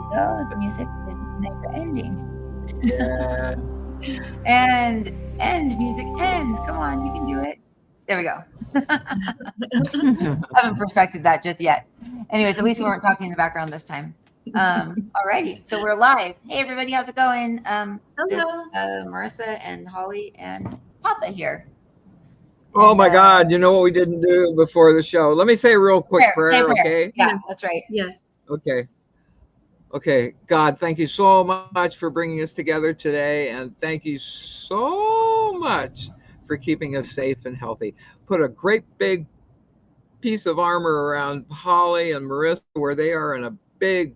go. The music is never ending. Yeah. And end music, end. Come on, you can do it. There we go. Haven't perfected that just yet. Anyways, at least we weren't talking in the background this time. Alrighty, so we're live. Hey everybody, how's it going? It's Hello. Marissa and Holly and Papa here. Oh And my God! You know what we didn't do before the show? Let me say a real quick say prayer, prayer. okay? Yeah, that's right. Yes. Okay. Okay. God, thank you so much for bringing us together today, and thank you so much for keeping us safe and healthy. Put a great big piece of armor around Holly and Marissa where they are, and a big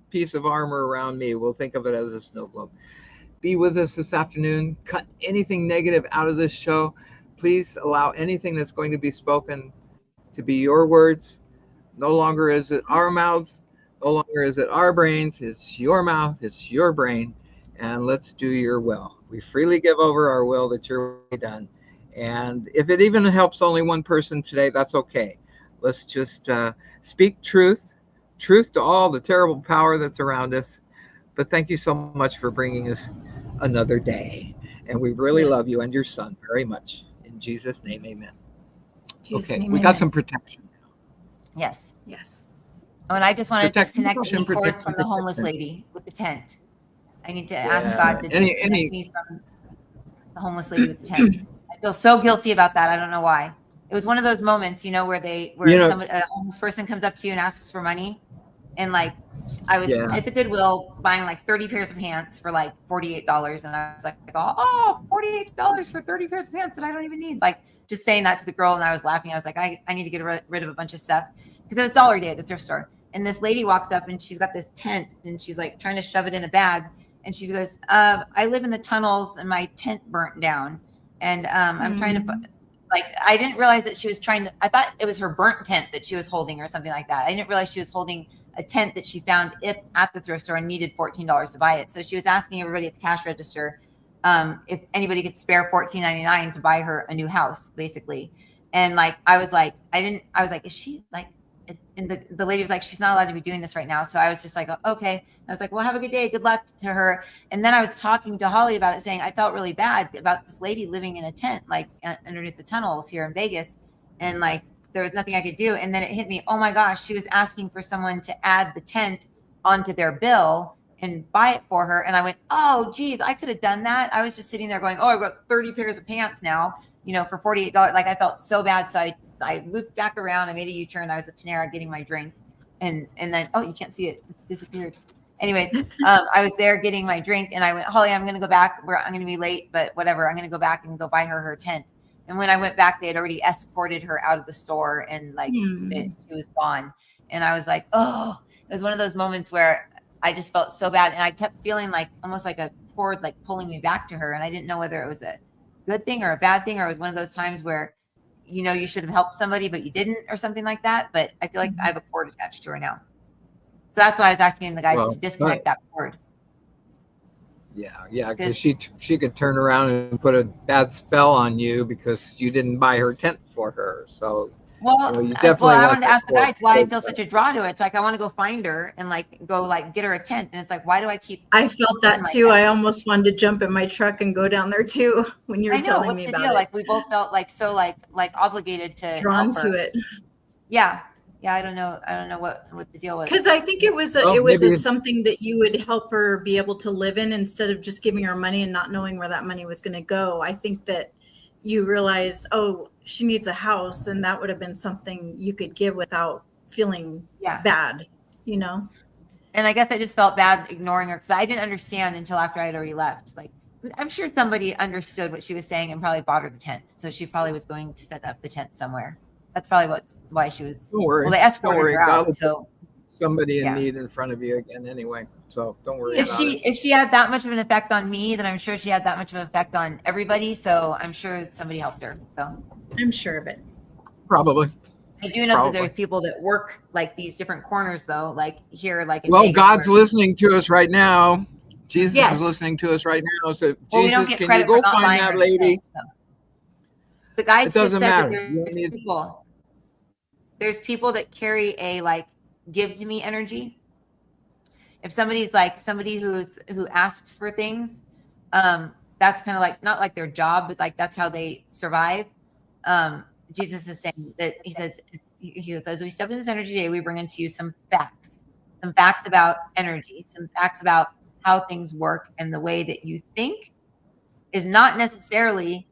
piece of armor around me. We'll think of it as a snow globe. Be with us this afternoon. Cut anything negative out of this show. Please allow anything that's going to be spoken to be your words. No longer is it our mouths. No longer is it our brains. It's your mouth. It's your brain. And let's do your will. We freely give over our will that your will be done. And if it even helps only one person today, that's okay. Let's just speak truth to all the terrible power that's around us. But thank you so much for bringing us another day. And we really Yes. love you and your son very much. In Jesus' name, amen. Jesus' Okay, name, we got amen. some protection. Yes. Yes. Oh, and I just want to disconnect the cords Protection. from the homeless lady with the tent. I need to ask God Yeah. to disconnect me from the homeless lady with the tent. I feel so guilty about that. I don't know why. It was one of those moments, where a homeless person comes up to you and asks for money, and like I was Yeah. at the Goodwill buying like 30 pairs of pants for like $48, and I was like, oh, $48 for 30 pairs of pants that I don't even need. Like just saying that to the girl, and I was laughing. I was like, I need to get rid of a bunch of stuff because it was Dollar Day at the thrift store. And this lady walks up and she's got this tent and she's like trying to shove it in a bag. And she goes, I live in the tunnels and my tent burnt down. And I'm trying to, like, I didn't realize that she was I thought it was her burnt tent that she was holding or something like that. I didn't realize she was holding a tent that she found at the thrift store and needed $14 to buy it. So she was asking everybody at the cash register if anybody could spare $14.99 to buy her a new house, basically. And like, I was like, is she like, and the lady was like, she's not allowed to be doing this right now. So I was just like, oh, okay. I was like, well, have a good day. Good luck to her. And then I was talking to Holly about it, saying I felt really bad about this lady living in a tent, like underneath the tunnels here in Vegas. And like, there was nothing I could do. And then it hit me, oh my gosh, she was asking for someone to add the tent onto their bill and buy it for her. And I went, oh, geez, I could have done that. I was just sitting there going, oh, I've got 30 pairs of pants now, for $48. Like I felt so bad. So I looped back around. I made a U-turn. I was at Panera getting my drink. And then, oh, you can't see it. It's disappeared. Anyways, I was there getting my drink and I went, Holly, I'm going to go back. I'm going to be late, but whatever. I'm going to go back and go buy her tent. And when I went back, they had already escorted her out of the store and like she was gone. And I was like, oh, it was one of those moments where I just felt so bad. And I kept feeling like almost like a cord, like pulling me back to her. And I didn't know whether it was a good thing or a bad thing, or it was one of those times where, you should have helped somebody, but you didn't, or something like that. But I feel like I have a cord attached to her now. So that's why I was asking the guys to disconnect that cord. Yeah, because she could turn around and put a bad spell on you because you didn't buy her tent for her. So you definitely I wanted to ask the guys why I feel such a draw to it. It's like I want to go find her and like go like get her a tent, and it's like, why do I keep? I felt that too. I almost wanted to jump in my truck and go down there too when you were telling me about it. Like we both felt like so like obligated to drawn to it. Yeah. I don't know what the deal was. Because I think it was something that you would help her be able to live in instead of just giving her money and not knowing where that money was going to go. I think that you realized, oh, she needs a house, and that would have been something you could give without feeling bad, And I guess I just felt bad ignoring her because I didn't understand until after I had already left. Like, I'm sure somebody understood what she was saying and probably bought her the tent. So she probably was going to set up the tent somewhere. That's probably why she was. Don't worry. Well, they escorted her out. So somebody in need in front of you again anyway. So don't worry about it. If she had that much of an effect on me, then I'm sure she had that much of an effect on everybody. So I'm sure somebody helped her. So I'm sure of it. Probably. I do know that there's people that work like these different corners though, like here, like in well, Vegas, God's listening to us right now. Jesus is listening to us right now. So Jesus, can you go find that lady? The guy just said that there's people that carry a like give to me energy. If somebody's like somebody who asks for things, that's kind of like not like their job, but like that's how they survive. Jesus is saying that he says, as we step in this energy today, we bring into you some facts about energy, some facts about how things work, and the way that you think is not necessarily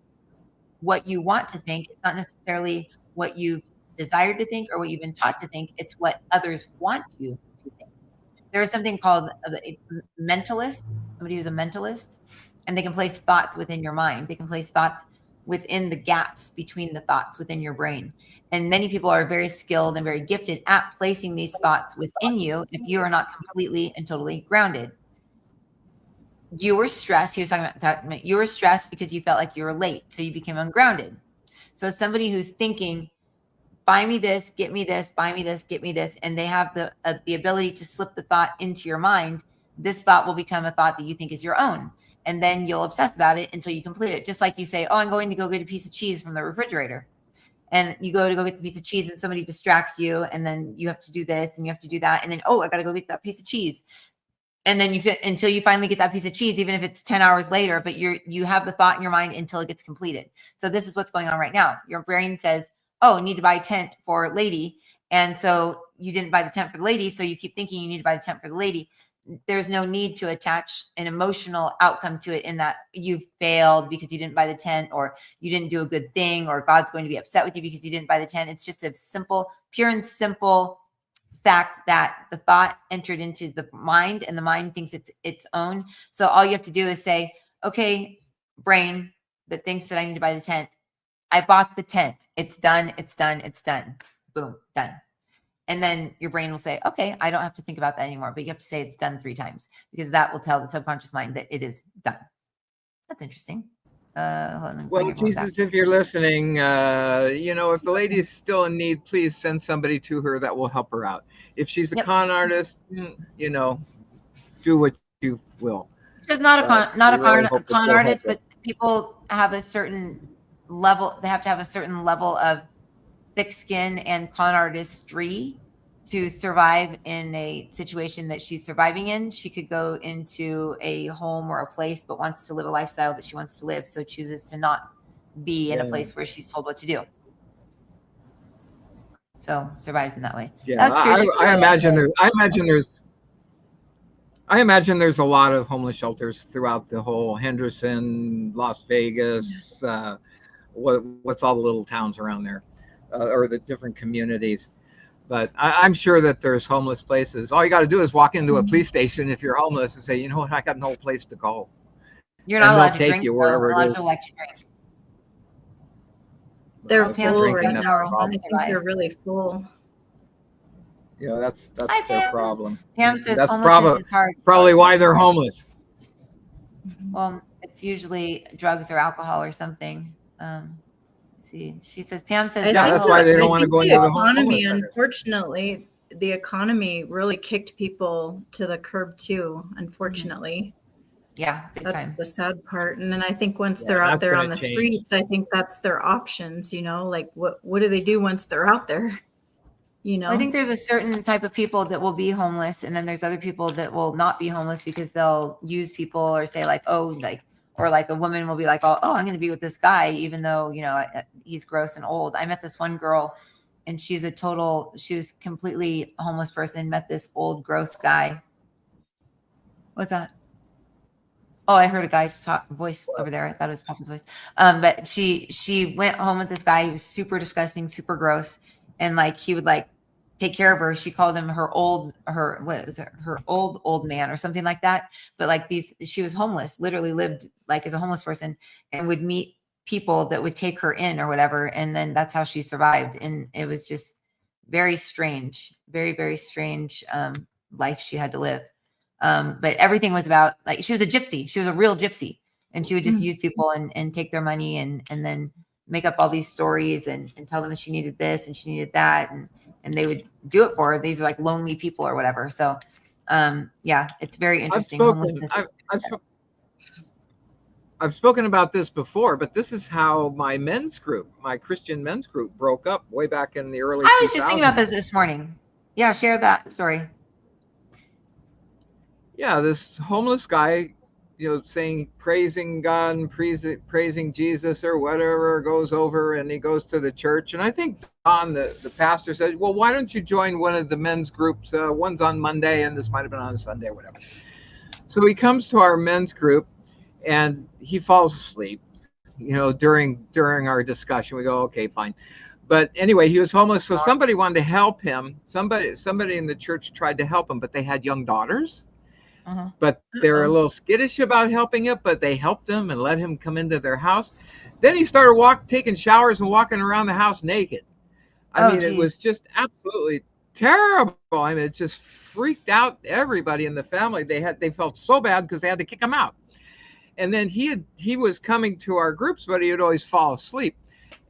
what you want to think. It's not necessarily what you've desired to think or what you've been taught to think. It's what others want you to think. There is something called a mentalist, somebody who's a mentalist, and they can place thoughts within your mind. They can place thoughts within the gaps between the thoughts within your brain. And many people are very skilled and very gifted at placing these thoughts within you if you are not completely and totally grounded. You were stressed. He was talking about you were stressed because you felt like you were late, so you became ungrounded. So somebody who's thinking, buy me this, get me this, buy me this, get me this, and they have the ability to slip the thought into your mind, this thought will become a thought that you think is your own. And then you'll obsess about it until you complete it. Just like you say, oh, I'm going to go get a piece of cheese from the refrigerator. And you go get the piece of cheese and somebody distracts you. And then you have to do this and you have to do that. And then, oh, I got to go get that piece of cheese. And then until you finally get that piece of cheese, even if it's 10 hours later, but you have the thought in your mind until it gets completed. So this is what's going on right now. Your brain says, oh, I need to buy a tent for lady. And so you didn't buy the tent for the lady. So you keep thinking you need to buy the tent for the lady. There's no need to attach an emotional outcome to it in that you failed because you didn't buy the tent, or you didn't do a good thing, or God's going to be upset with you because you didn't buy the tent. It's just a simple, pure and simple fact that the thought entered into the mind and the mind thinks it's its own. So all you have to do is say, okay, brain that thinks that I need to buy the tent, I bought the tent. It's done. It's done. It's done. Boom, done. And then your brain will say, okay, I don't have to think about that anymore. But you have to say it's done 3 times, because that will tell the subconscious mind that it is done. That's interesting. Well, Jesus, if you're listening, if the lady is still in need, please send somebody to her that will help her out. If she's a con artist, do what you will. This is not a con artist, but people have a certain level. They have to have a certain level of thick skin and con artistry to survive in a situation that she's surviving in. She could go into a home or a place, but wants to live a lifestyle that she wants to live, so chooses to not be in a place where she's told what to do. So survives in that way. Yeah, I imagine there's a lot of homeless shelters throughout the whole Henderson, Las Vegas, what's all the little towns around there, or the different communities. But I'm sure that there's homeless places. All you got to do is walk into a police station if you're homeless and say, you know what, I got no place to go. You're not allowed to drink. You wherever it is. They're full right now. I think they're really full. Yeah, that's their problem. Pam says that's homelessness is hard. Probably why they're homeless. Well, it's usually drugs or alcohol or something. See, she says, Pam says, that's why they don't want to go into the economy. Unfortunately, the economy really kicked people to the curb too. Unfortunately, yeah, that's the sad part. And then I think once they're out there on the streets, I think that's their options. Like what do they do once they're out there? I think there's a certain type of people that will be homeless, and then there's other people that will not be homeless because they'll use people or say like, or like a woman will be like, oh, I'm going to be with this guy, even though, he's gross and old. I met this one girl, and she was completely a homeless person, met this old, gross guy. What's that? Oh, I heard a guy's voice over there. I thought it was Papa's voice. But she went home with this guy. He was super disgusting, super gross. And like, he would like take care of her. She called him her old man or something like that. But like she was homeless, literally lived like as a homeless person, and would meet people that would take her in or whatever. And then that's how she survived. And it was just very strange, very, very strange life she had to live. But everything was about, like, she was a gypsy. She was a real gypsy. And she would just use people and take their money and then make up all these stories and tell them that she needed this and she needed that. And they would do it for her. These are like lonely people or whatever. So, it's very interesting. I've spoken about this before, but this is how my Christian men's group broke up way back in the early 2000s. I was just thinking about this morning. Yeah, share that story. yeah, this homeless guy, saying, praising God and praising Jesus or whatever, goes over and he goes to the church. And I think Don, the pastor, said, well, why don't you join one of the men's groups? One's on Monday and this might have been on Sunday or whatever. So he comes to our men's group and he falls asleep, during our discussion. We go, okay, fine. But anyway, he was homeless. So somebody wanted to help him. Somebody in the church tried to help him, but they had young daughters. But they're a little skittish about helping him, but they helped him and let him come into their house. Then he started taking showers and walking around the house naked. I mean, geez. It was just absolutely terrible. I mean, it just freaked out everybody in the family. They felt so bad because they had to kick him out. And then he was coming to our groups, but he would always fall asleep.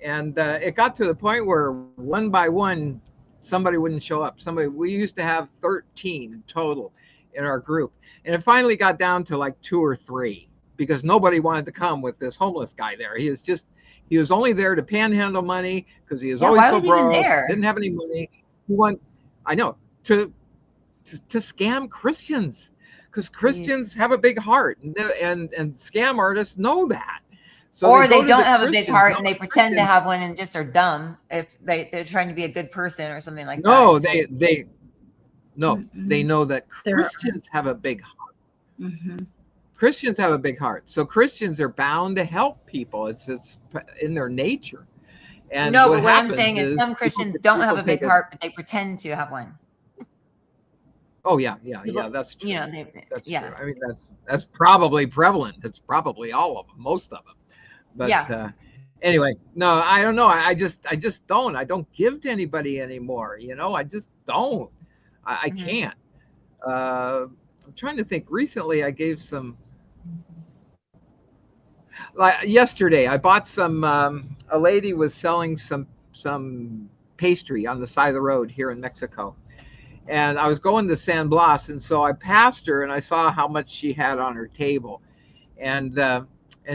And it got to the point where one by one, somebody wouldn't show up. We used to have 13 total in our group. And it finally got down to like 2 or 3 because nobody wanted to come with this homeless guy there. He was only there to panhandle money because he was always so broke, didn't have any money. He wanted, I know, to scam Christians because Christians have a big heart and scam artists know that. So or they don't have a big heart and they pretend to have one and just are dumb if they're trying to be a good person or something like that. No, they know that Christians have a big heart. Christians have a big heart. So Christians are bound to help people. It's in their nature. And no, but what I'm saying is some Christians don't have a big heart, but they pretend to have one. Oh yeah, that's true. That's true. I mean, that's probably prevalent. It's probably all of them, most of them. But anyway, no, I don't know. I just don't. I don't give to anybody anymore. I just don't. I can't. I'm trying to think. Recently, I gave some. Like yesterday, I bought some. A lady was selling some pastry on the side of the road here in Mexico, and I was going to San Blas, and so I passed her, and I saw how much she had on her table, and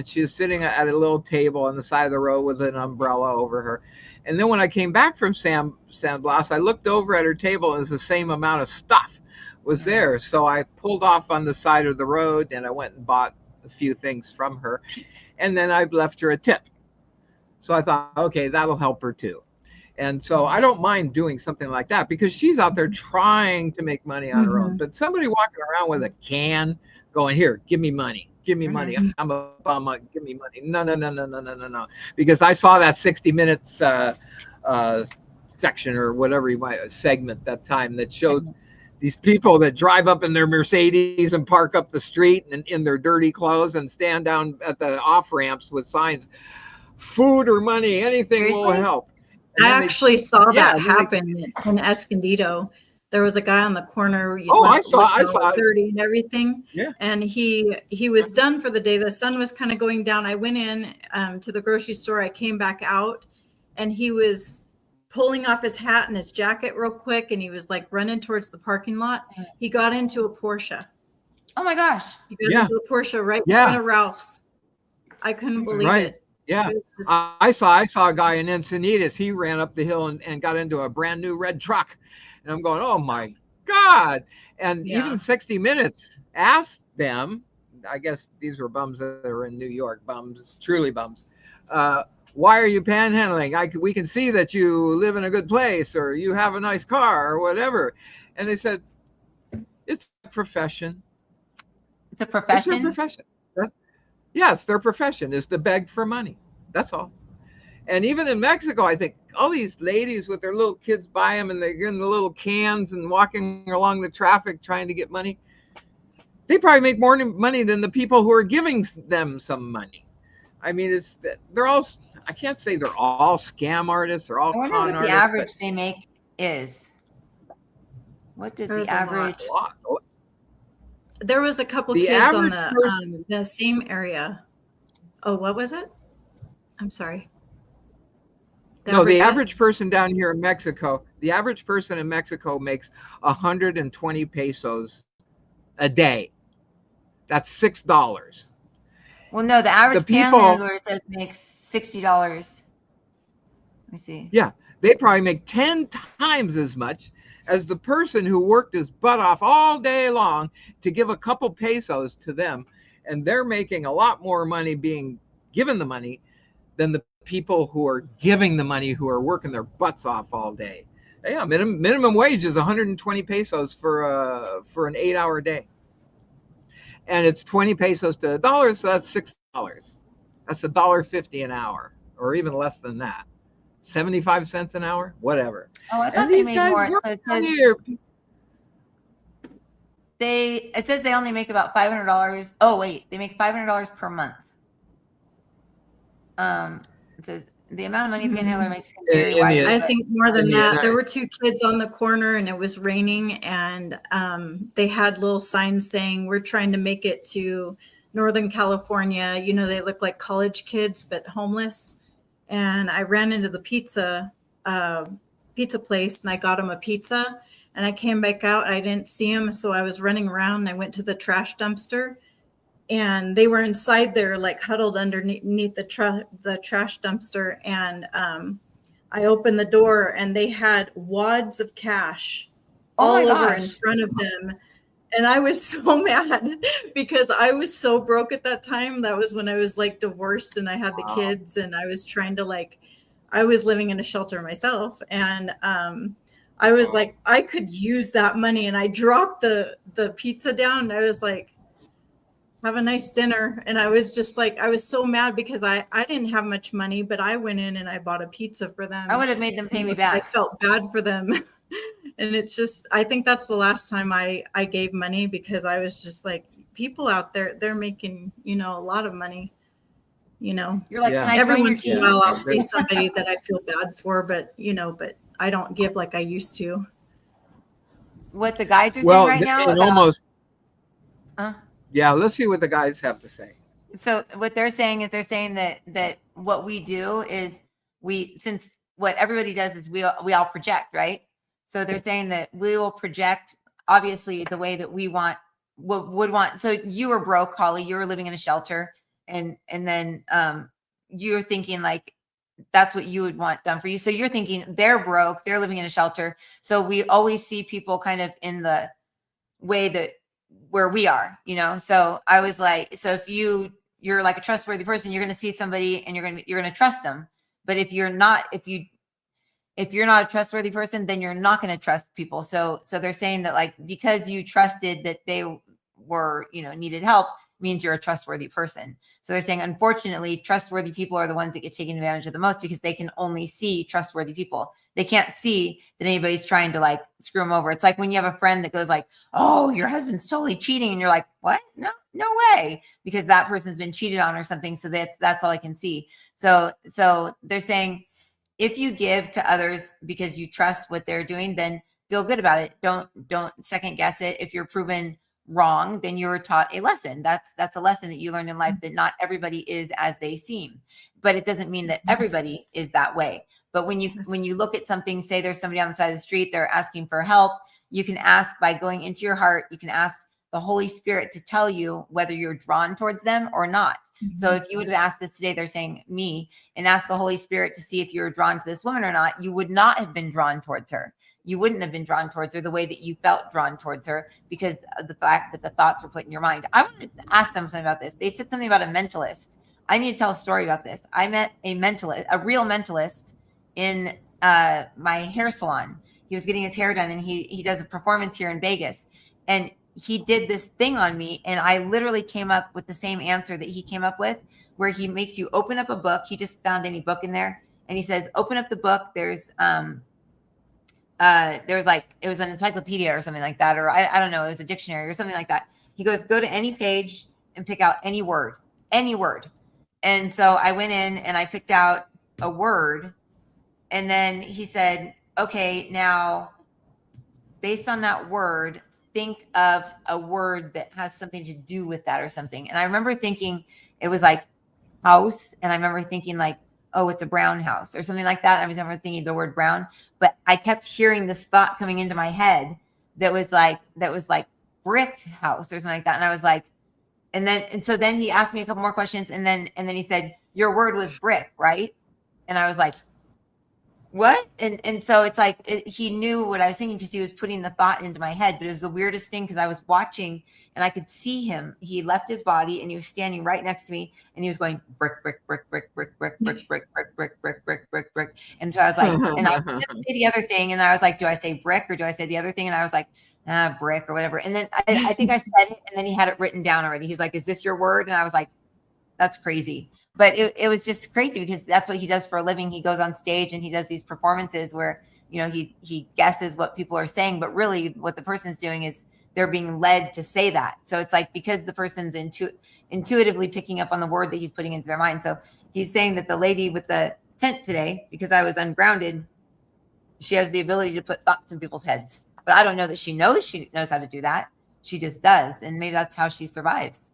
she was sitting at a little table on the side of the road with an umbrella over her. And then when I came back from San Blas, I looked over at her table and it was the same amount of stuff was there. So I pulled off on the side of the road and I went and bought a few things from her. And then I left her a tip. So I thought, okay, that'll help her too. And so I don't mind doing something like that because she's out there trying to make money on her own. But somebody walking around with a can going, here, give me money. Give me money. I'm a bum. Give me money. No. Because I saw that 60 Minutes section or whatever you might segment that time that showed these people that drive up in their Mercedes and park up the street and in their dirty clothes and stand down at the off ramps with signs, food or money, anything will help. I actually saw that happen in Escondido. There was a guy on the corner. I saw 30 and everything. Yeah. And he was done for the day. The sun was kind of going down. I went in to the grocery store. I came back out and he was pulling off his hat and his jacket real quick. And he was like running towards the parking lot. He got into a Porsche. Oh my gosh. He got into a Porsche right in front of Ralph's. I couldn't believe it. Yeah. I saw a guy in Encinitas. He ran up the hill and got into a brand new red truck. And I'm going, oh my God. And even 60 Minutes asked them, I guess these were bums that are in New York, truly bums. Why are you panhandling? We can see that you live in a good place or you have a nice car or whatever. And they said, it's a profession. It's a profession? It's their profession. Yes, their profession is to beg for money. That's all. And even in Mexico, I think all these ladies with their little kids by them and they're in the little cans and walking along the traffic trying to get money. They probably make more money than the people who are giving them some money. I mean, they're all, I can't say they're all scam artists. They're all con artists. I wonder what the average they make is. What does the average? There was a couple kids on the same area. Oh, what was it? I'm sorry. The average person down here in Mexico, the average person in Mexico makes 120 pesos a day. That's $6. Well, no, the average panhandler says makes $60. Let me see. Yeah, they probably make 10 times as much as the person who worked his butt off all day long to give a couple pesos to them, and they're making a lot more money being given the money than the people who are giving the money, who are working their butts off all day. Yeah, minimum wage is 120 pesos for an 8-hour day, and it's 20 pesos to $1, so that's $6. That's $1.50 an hour, or even less than that. 75 cents an hour, whatever. Oh, I thought And they these made guys more. work So it says here. they only make about $500. Oh wait, they make $500 per month. It says the amount of money a panhandler makes can vary widely. I think more than that. There were 2 kids on the corner and it was raining, and they had little signs saying, "We're trying to make it to Northern California." You know, they look like college kids, but homeless. And I ran into the pizza place and I got them a pizza, and I came back out. I didn't see them. So I was running around and I went to the trash dumpster, and they were inside there, like huddled underneath the trash dumpster. And I opened the door and they had wads of cash all over in front of them. And I was so mad because I was so broke at that time. That was when I was like divorced and I had the kids, and I was trying to I was living in a shelter myself. And I was like, I could use that money. And I dropped the pizza down and I was like, have a nice dinner. And I was just like, I was so mad because I didn't have much money, but I went in and I bought a pizza for them. I would have made them pay me back. I felt bad for them. And it's just, I think that's the last time I gave money, because I was just like, people out there, they're making, a lot of money, You're like, every once in a while I'll see somebody that I feel bad for, but I don't give like I used to. What the guides are saying right now about, yeah, let's see what the guys have to say. So what they're saying is that what we do is since what everybody does is we all project, right? So they're saying that we will project obviously the way that we would want. So you were broke, Holly, you were living in a shelter, and then you're thinking like that's what you would want done for you. So you're thinking they're broke, they're living in a shelter. So we always see people kind of in the way that where we are, So I was like, so if you're like a trustworthy person, you're going to see somebody and you're going to trust them. But if you're not a trustworthy person, then you're not going to trust people. So they're saying that like, because you trusted that they were, needed help, means you're a trustworthy person. So they're saying, unfortunately, trustworthy people are the ones that get taken advantage of the most, because they can only see trustworthy people. They can't see that anybody's trying to like screw them over. It's like when you have a friend that goes like, "Oh, your husband's totally cheating." And you're like, "What? No way." Because that person's been cheated on or something. So that's all I can see. So they're saying, if you give to others because you trust what they're doing, then feel good about it. Don't second guess it. If you're proven wrong, then you're taught a lesson. That's a lesson that you learned in life, that not everybody is as they seem, but it doesn't mean that everybody is that way. But when you look at something, say there's somebody on the side of the street, they're asking for help, you can ask by going into your heart, you can ask the Holy Spirit to tell you whether you're drawn towards them or not. Mm-hmm. So if you would have asked this today, they're saying me, and ask the Holy Spirit to see if you're drawn to this woman or not, you would not have been drawn towards her. You wouldn't have been drawn towards her the way that you felt drawn towards her, because of the fact that the thoughts were put in your mind. I want to ask them something about this. They said something about a mentalist. I need to tell a story about this. I met a mentalist, a real mentalist, in my hair salon. He was getting his hair done, and he does a performance here in Vegas. And he did this thing on me, and I literally came up with the same answer that he came up with, where he makes you open up a book. He just found any book in there, and he says, open up the book. There's like, it was an encyclopedia or something like that, or I don't know, it was a dictionary or something like that. He goes, go to any page and pick out any word. And so I went in and I picked out a word, and then he said, okay, now based on that word, think of a word that has something to do with that or something. And I remember thinking it was like house. And I remember thinking like, oh, it's a brown house or something like that. I was never thinking the word brown, but I kept hearing this thought coming into my head that was like brick house or something like that. And I was like, and so then he asked me a couple more questions, and then he said, your word was brick, right? And I was like, what? And so it's like he knew what I was thinking because he was putting the thought into my head. But it was the weirdest thing because I was watching and I could see him. He left his body and he was standing right next to me and he was going brick, brick, brick, brick, brick, brick, brick, brick, brick, brick, brick, brick, brick, brick. And so I was like, and I was going to say the other thing, and I was like, do I say brick or do I say the other thing? And I was like, brick or whatever. And then I think I said it, and then he had it written down already. He's like, is this your word? And I was like, that's crazy. But it was just crazy because that's what he does for a living. He goes on stage and he does these performances where, you know, he guesses what people are saying, but really what the person's doing is they're being led to say that. So it's like, because the person's intuitively picking up on the word that he's putting into their mind. So he's saying that the lady with the tent today, because I was ungrounded, she has the ability to put thoughts in people's heads. But I don't know that she knows how to do that. She just does. And maybe that's how she survives.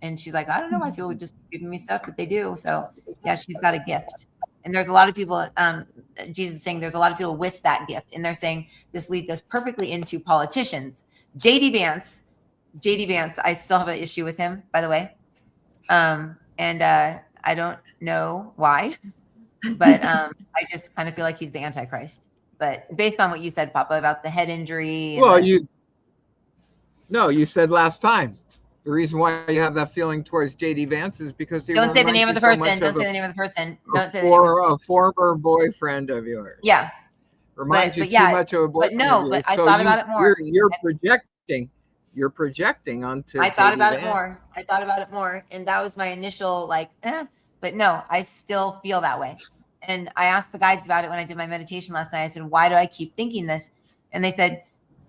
And she's like, I don't know why people would just give me stuff, but they do. So yeah, she's got a gift. And there's a lot of people, Jesus is saying there's a lot of people with that gift. And they're saying this leads us perfectly into politicians. JD Vance, I still have an issue with him, by the way. And I don't know why, but I just kind of feel like he's the Antichrist. But based on what you said, Papa, about the head injury. Well, you said last time. The reason why you have that feeling towards JD Vance is because he don't say the name of the person. Don't say the name of the person. Don't say the name of a former boyfriend of yours. Yeah. Reminds you too much of a boyfriend. But no, but I thought about it more. You're projecting. You're projecting onto. I thought about it more. I thought about it more, and that was my initial like. But no, I still feel that way. And I asked the guides about it when I did my meditation last night. I said, "Why do I keep thinking this?" And they said,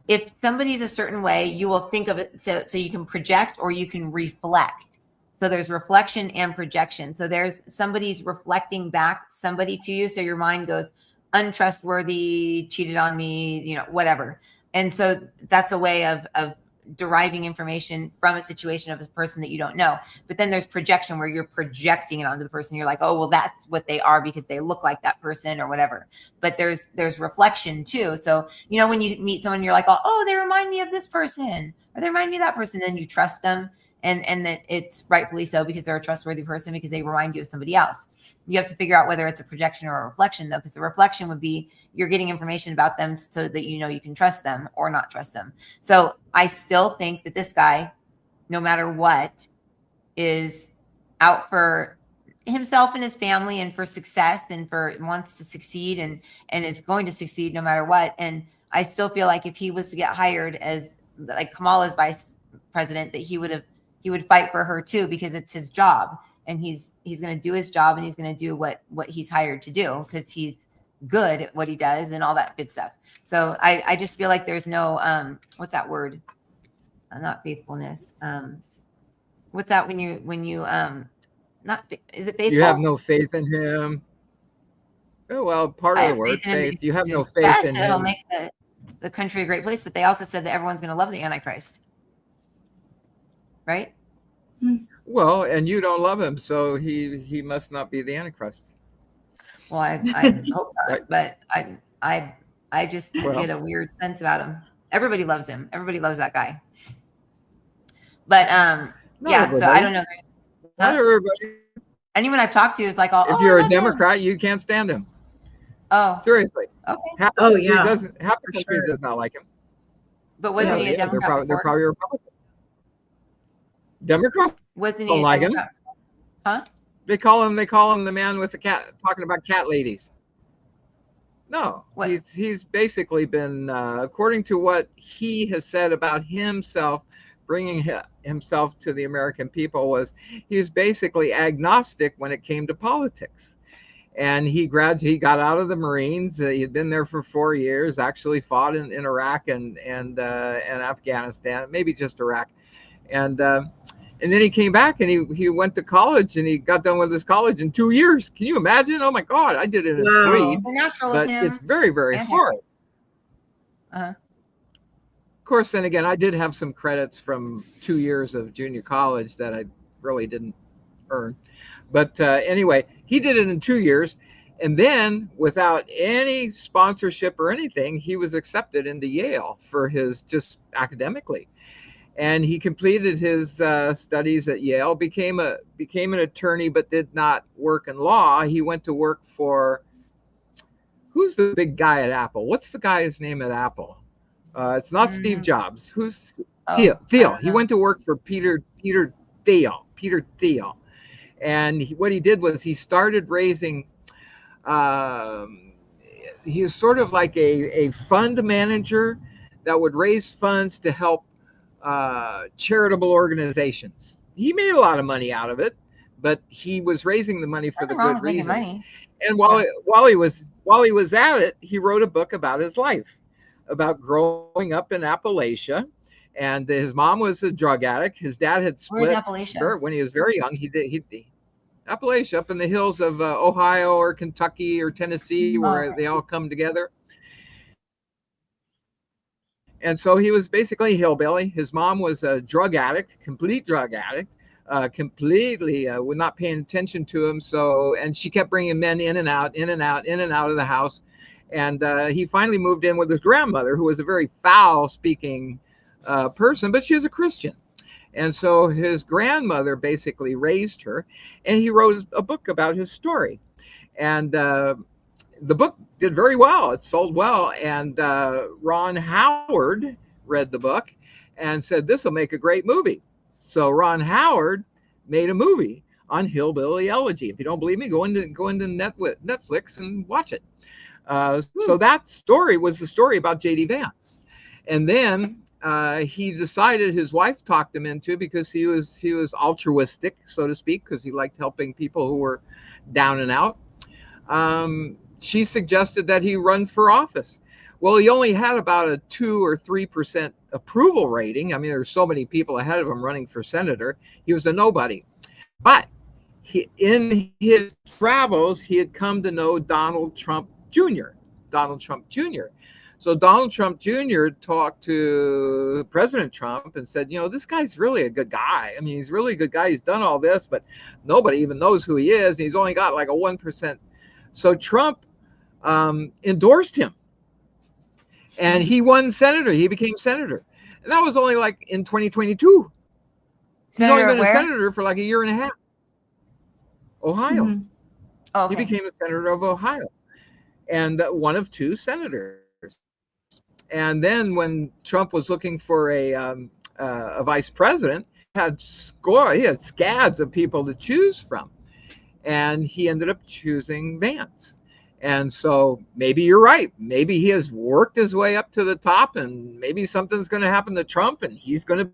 if somebody's a certain way, you will think of it so you can project or you can reflect. So there's reflection and projection. So there's somebody's reflecting back somebody to you. So your mind goes untrustworthy, cheated on me, you know, whatever. And so that's a way of deriving information from a situation of a person that you don't know. But then there's projection where you're projecting it onto the person. You're like, oh, well, that's what they are because they look like that person or whatever. But there's reflection too. So, you know, when you meet someone, you're like, oh, they remind me of this person or they remind me of that person. Then you trust them. And that it's rightfully so because they're a trustworthy person because they remind you of somebody else. You have to figure out whether it's a projection or a reflection, though, because the reflection would be you're getting information about them so that you know you can trust them or not trust them. So I still think that this guy, no matter what, is out for himself and his family and for success and wants to succeed and is going to succeed no matter what. And I still feel like if he was to get hired as like Kamala's vice president, that he would fight for her too, because it's his job and he's going to do his job and he's going to do what he's hired to do because he's good at what he does and all that good stuff. So I just feel like there's no, what's that word? Not faithfulness. What's that when you not, is it faithful? You have no faith in him. Oh, well, part of the word, faith. You have no faith in him. He'll make the country a great place, but they also said that everyone's going to love the Antichrist. Right? Well, and you don't love him, so he must not be the Antichrist. Well, I hope not, but I just get a weird sense about him. Everybody loves him. Everybody loves that guy. But yeah, so I don't know. Not everybody. Anyone I've talked to is like, if you're a Democrat, you can't stand him. Oh, seriously. Okay. Half the country does not like him. But wasn't he a Democrat? They're probably Republican. Democrats wasn't he don't like him. Huh? They call him the man with the cat talking about cat ladies. No, he's basically been, according to what he has said about himself, bringing himself to the American people, was he's basically agnostic when it came to politics. And he got out of the Marines. He had been there for 4 years. Actually fought in Iraq and Afghanistan, maybe just Iraq. And then he came back and he went to college and he got done with his college in 2 years. Can you imagine? Oh my God, I did it in 3. But it's very, very hard. Of course, then again, I did have some credits from 2 years of junior college that I really didn't earn. But anyway, he did it in 2 years. And then without any sponsorship or anything, he was accepted into Yale for his just academically. And he completed his studies at Yale, became an attorney, but did not work in law. He went to work for Who's the big guy at Apple? What's the guy's name at Apple? It's not Steve Jobs. Who's Oh, Thiel? He went to work for Peter Thiel. Peter Thiel, and what he did was he started raising. He is sort of like a fund manager that would raise funds to help charitable organizations. He made a lot of money out of it, but he was raising the money for the nothing wrong good with making reasons. money. And while he was at it, he wrote a book about his life, about growing up in Appalachia. And his mom was a drug addict. His dad had Where's split Appalachia? when he was very young. He Appalachia, up in the hills of Ohio or Kentucky or Tennessee, where Okay. they all come together. And so he was basically a hillbilly. His mom was a drug addict, complete drug addict, completely was not paying attention to him. So, and she kept bringing men in and out, in and out, in and out of the house. And he finally moved in with his grandmother, who was a very foul-speaking person, but she was a Christian. And so his grandmother basically raised her, and he wrote a book about his story. And the book did very well. It sold well. And Ron Howard read the book and said, this will make a great movie. So Ron Howard made a movie on Hillbilly Elegy. If you don't believe me, go into Netflix and watch it. So that story was the story about J.D. Vance. And then he decided, his wife talked him into, because he was altruistic, so to speak, because he liked helping people who were down and out. She suggested that he run for office. Well, he only had about a 2 or 3% approval rating. I mean, there's so many people ahead of him running for senator. He was a nobody. But in his travels, he had come to know Donald Trump Jr. So Donald Trump Jr. talked to President Trump and said, this guy's really a good guy. I mean, he's really a good guy. He's done all this, but nobody even knows who he is. He's only got like a 1%. So Trump endorsed him, and he won senator. He became senator. And that was only like in 2022. He's only been a senator for like a year and a half. Ohio. Mm-hmm. Oh, okay. He became a senator of Ohio, and one of 2 senators. And then when Trump was looking for a vice president, he had scads of people to choose from, and he ended up choosing Vance. And so maybe you're right. Maybe he has worked his way up to the top, and maybe something's going to happen to Trump, and he's going to.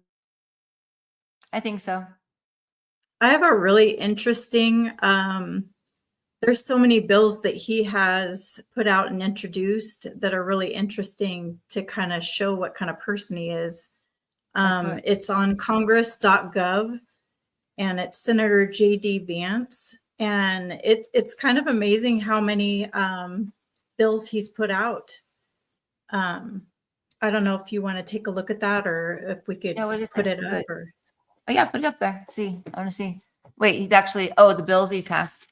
I think so. I have a really interesting, there's so many bills that he has put out and introduced that are really interesting to kind of show what kind of person he is. It's on congress.gov, and it's Senator J.D. Vance. And it's kind of amazing how many bills he's put out. I don't know if you want to take a look at that, or if we could put it up. Or... Oh yeah, put it up there. See, I want to see. Wait, he's actually, the bills he's passed.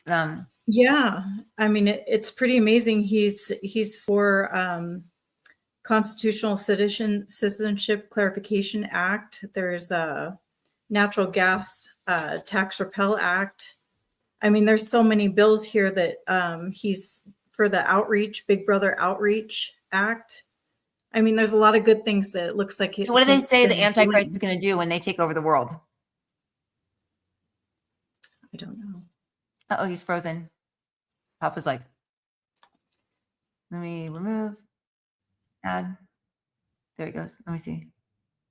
Yeah, I mean, it's pretty amazing. He's for Constitutional Citizenship Clarification Act. There's a Natural Gas Tax Repeal Act. I mean, there's so many bills here that he's for the outreach, Big Brother Outreach Act. I mean, there's a lot of good things that it looks like. So what do they say the Antichrist is going to do when they take over the world? I don't know. Oh, he's frozen. Papa's like, let me remove, add. There he goes. Let me see.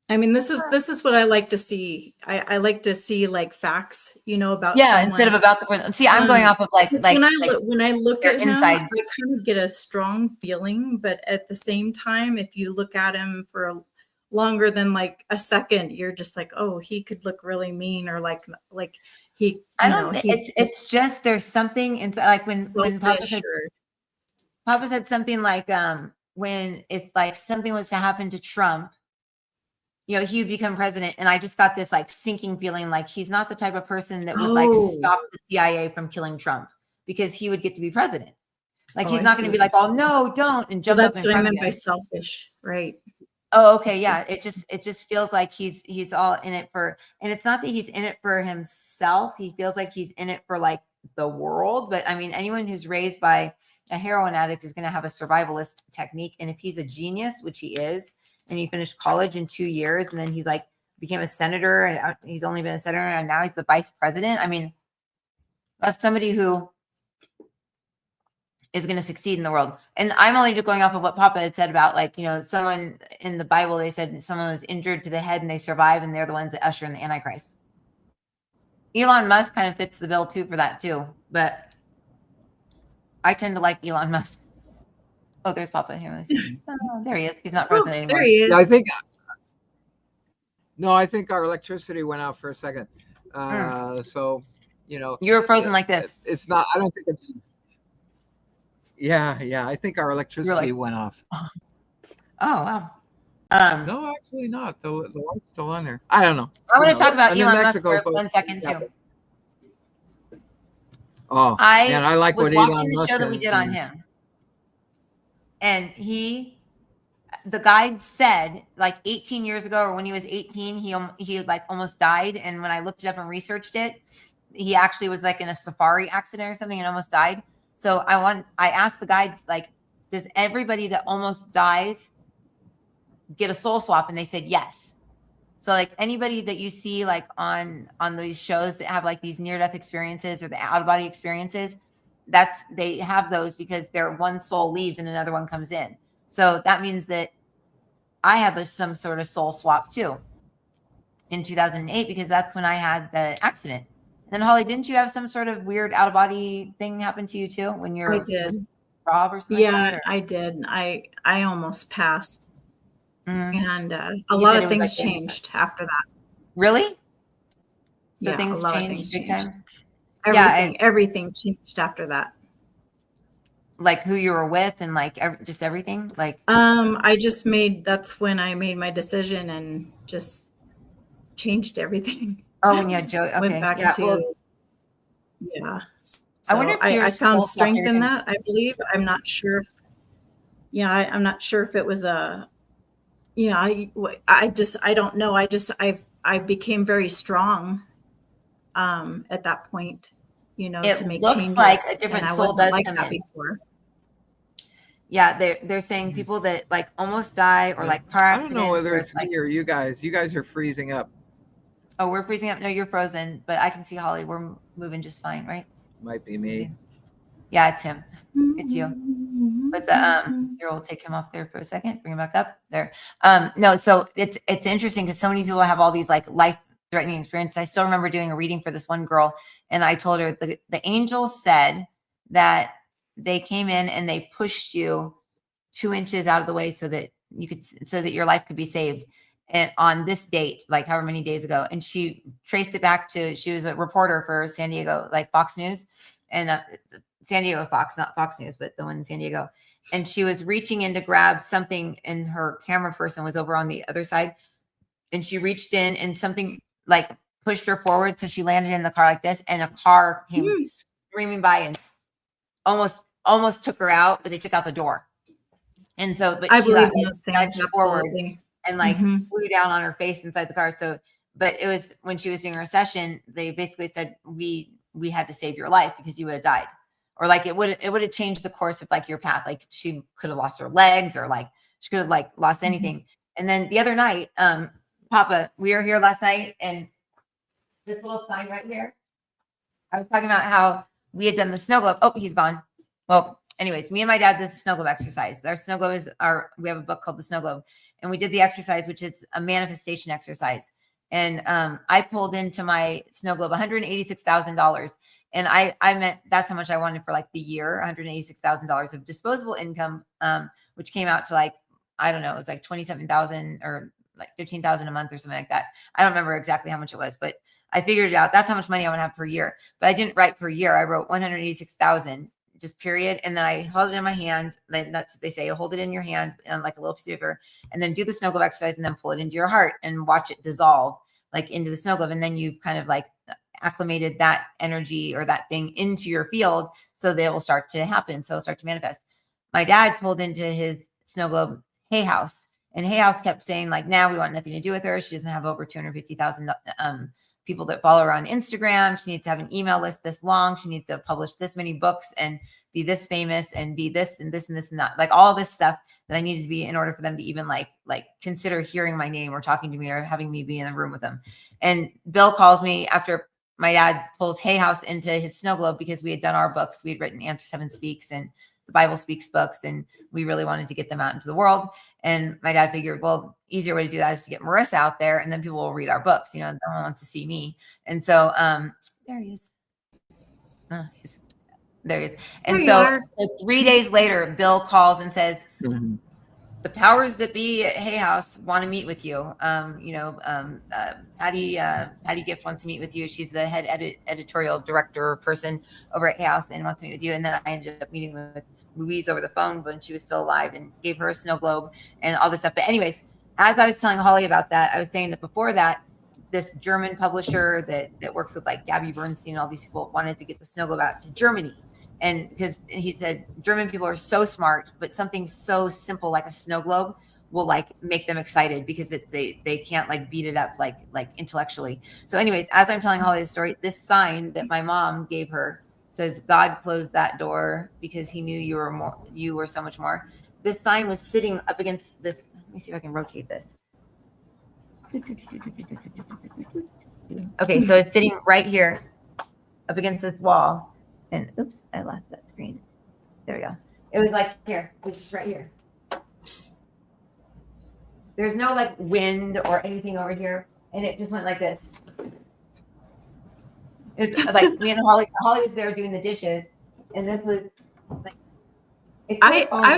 I mean, this is what I like to see. I like to see like facts, about someone. Instead of about the person. See, I'm going off of like when I look at him, insides. I kind of get a strong feeling, but at the same time, if you look at him for longer than like a second, you're just like, oh, he could look really mean, or like he. I don't. It's just there's something in like when Papa said something like if like something was to happen to Trump, he would become president. And I just got this like sinking feeling like he's not the type of person that would like stop the CIA from killing Trump, because he would get to be president. Like he's not going to be like, oh no, don't, and jump up. That's what I meant by selfish, right? Oh, okay, yeah. It just feels like he's all in it for, and it's not that he's in it for himself. He feels like he's in it for like the world, but I mean, anyone who's raised by a heroin addict is going to have a survivalist technique. And if he's a genius, which he is, and he finished college in 2 years, and then he's like became a senator, and he's only been a senator, and now he's the vice president. I mean, that's somebody who is going to succeed in the world. And I'm only just going off of what Papa had said about, like, you know, someone in the Bible, they said someone was injured to the head and they survive, and they're the ones that usher in the Antichrist. Elon Musk kind of fits the bill too for that too, but I tend to like Elon Musk. Oh, there's Papa here. Oh, there he is. He's not frozen anymore. There he is. Yeah, I think our electricity went out for a second. So, you know, You were frozen like this. It's not. I don't think it's. Yeah. I think our electricity went off. Oh wow. No, actually not. The light's still on there. I don't know. I want to talk about Elon Musk for 1 second too. Oh, man, I like was what watching Elon the Musk show that we did on him, and the guide said, like 18 years ago, or when he was 18, he like almost died. And when I looked it up and researched it, he actually was like in a safari accident or something and almost died. So I asked the guides, like, does everybody that almost dies get a soul swap? And they said yes. So like anybody that you see like on these shows that have like these near-death experiences or the out-of-body experiences, they have those because their one soul leaves and another one comes in. So that means that I had some sort of soul swap too in 2008, because that's when I had the accident. And then Holly, didn't you have some sort of weird out-of-body thing happen to you too when you're I did. Rob or something? Yeah, I did. I almost passed. Mm-hmm. And a lot of things changed after that. Really? So yeah, things a lot changed of things big changed. time? Everything changed after that. Like who you were with and like just everything? Like that's when I made my decision and just changed everything. Oh, when you had Joey. Okay. Went back to So I wonder if I found strength in that, I believe. I'm not sure if I'm not sure if it was I don't know. I became very strong at that point, to make changes. Like a different and I soul wasn't does like come that in. before. Yeah, they're saying people that like almost die or like car accidents. I don't know whether it's like, me or you guys. You guys are freezing up. Oh, we're freezing up. No, you're frozen, but I can see Holly. We're moving just fine, right? Might be me. Yeah, it's him. It's you. But here, we'll take him off there for a second. Bring him back up there. No, so it's interesting because so many people have all these like life-threatening experiences. I still remember doing a reading for this one girl, and I told her the angels said that they came in and they pushed you 2 inches out of the way so that your life could be saved. And on this date, like however many days ago, and she traced it back to, she was a reporter for San Diego, like Fox News, and San Diego Fox, not Fox News, but the one in San Diego. And she was reaching in to grab something, and her camera person was over on the other side. And she reached in, and something like pushed her forward, so she landed in the car like this, and a car came screaming by and almost took her out, but they took out the door. And so, but I she believe in those things forward absolutely. and like flew down on her face inside the car. So, but it was when she was doing her session, they basically said, we had to save your life because you would have died, or like it would have changed the course of like your path. Like she could have lost her legs, or like she could have like lost anything. And then the other night, Papa, we were here last night, and this little sign right here, I was talking about how we had done the snow globe. Oh, he's gone. Well, anyways, me and my dad did the snow globe exercise. Our snow globe we have a book called The Snow Globe, and we did the exercise, which is a manifestation exercise. And I pulled into my snow globe $186,000. And I meant that's how much I wanted for like the year, $186,000 of disposable income, which came out to like, I don't know, it was like 27,000 or like 15,000 a month or something like that. I don't remember exactly how much it was, but I figured it out. That's how much money I would have per year. But I didn't write per year. I wrote 186,000, just period. And then I held it in my hand. That's what they say. Hold it in your hand and like a little piece of paper, and then do the snow globe exercise, and then pull it into your heart and watch it dissolve like into the snow globe. And then you've kind of like acclimated that energy or that thing into your field, so that it will start to happen. So it'll start to manifest. My dad pulled into his snow globe Hay House, and Hay House kept saying like, now we want nothing to do with her. She doesn't have over 250,000 people that follow her on Instagram. She needs to have an email list this long. She needs to publish this many books and be this famous and be this and this and this and that, like all this stuff that I needed to be in order for them to even like consider hearing my name or talking to me or having me be in the room with them. And Bill calls me after my dad pulls Hay House into his snow globe because we had done our books. We had written Answer 7 Speaks and the Bible Speaks books, and we really wanted to get them out into the world. And my dad figured, well, easier way to do that is to get Marisa out there, and then people will read our books. No one wants to see me. And so there he is. There he is. And so 3 days later, Bill calls and says, the powers that be at Hay House want to meet with you. Patty Gift wants to meet with you. She's the head editorial director person over at Hay House and wants to meet with you. And then I ended up meeting with Louise over the phone when she was still alive and gave her a snow globe and all this stuff. But anyways, as I was telling Holly about that, I was saying that before that, this German publisher that works with like Gabby Bernstein and all these people wanted to get the snow globe out to Germany. And because he said German people are so smart, but something so simple like a snow globe will like make them excited because they can't like beat it up like intellectually. So anyways, as I'm telling Holly the story, this sign that my mom gave her says, God closed that door because he knew you were so much more. This sign was sitting up against this. Let me see if I can rotate this. Okay, so it's sitting right here up against this wall. And oops, I lost that screen. There we go. It was like here, it was just right here. There's no like wind or anything over here. And it just went like this. It's like me and Holly was there doing the dishes. And this was like, I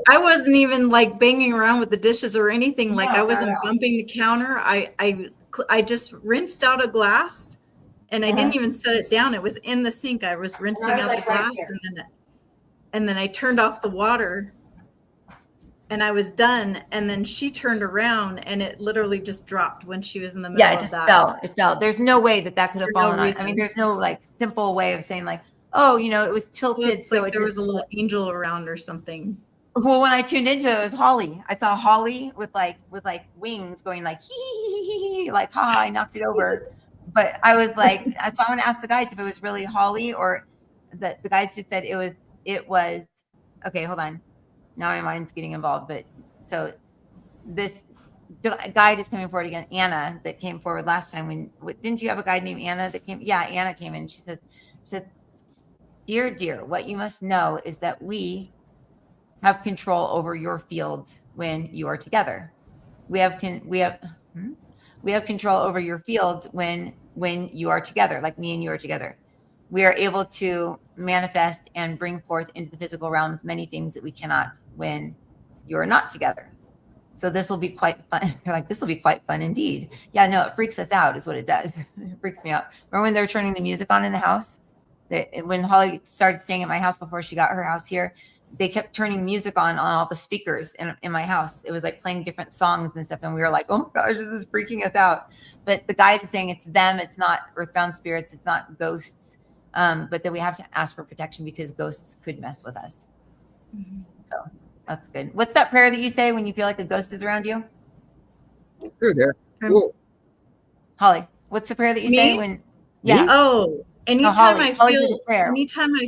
wasn't even like banging around with the dishes or anything. Like I wasn't bumping the counter. I just rinsed out a glass. And I didn't even set it down. It was in the sink. I was rinsing out the glass, and then I turned off the water, and I was done. And then she turned around, and it literally just dropped when she was in the middle of that. Yeah, it fell. There's no way that could have fallen on. I mean, there's no like simple way of saying like, oh, it was tilted, so like there was a little angel around or something. Well, when I tuned into it, it was Holly. I saw Holly with wings going like hee, like I knocked it over. But I was like, so I'm going to ask the guides if it was really Holly or that the guides just said it was, okay, hold on. Now my mind's getting involved. But so this guide is coming forward again. Anna that came forward last time didn't you have a guide named Anna that came? Yeah. Anna came in. She says, dear, what you must know is that we have control over your fields when you are together. We have control over your fields when you are together, like me and you are together. We are able to manifest and bring forth into the physical realms many things that we cannot when you are not together. So this will be quite fun. They're like, this will be quite fun indeed. Yeah, no, it freaks us out is what it does. It freaks me out. Remember when they were turning the music on in the house? When Holly started staying at my house before she got her house here, they kept turning music on all the speakers in my house. It was like playing different songs and stuff. And we were like, oh my gosh, this is freaking us out. But the guide is saying it's them. It's not earthbound spirits. It's not ghosts. But that we have to ask for protection because ghosts could mess with us. Mm-hmm. So that's good. What's that prayer that you say when you feel like a ghost is around you? You're there. Cool. Holly, what's the prayer that you say when? Yeah. Oh, anytime I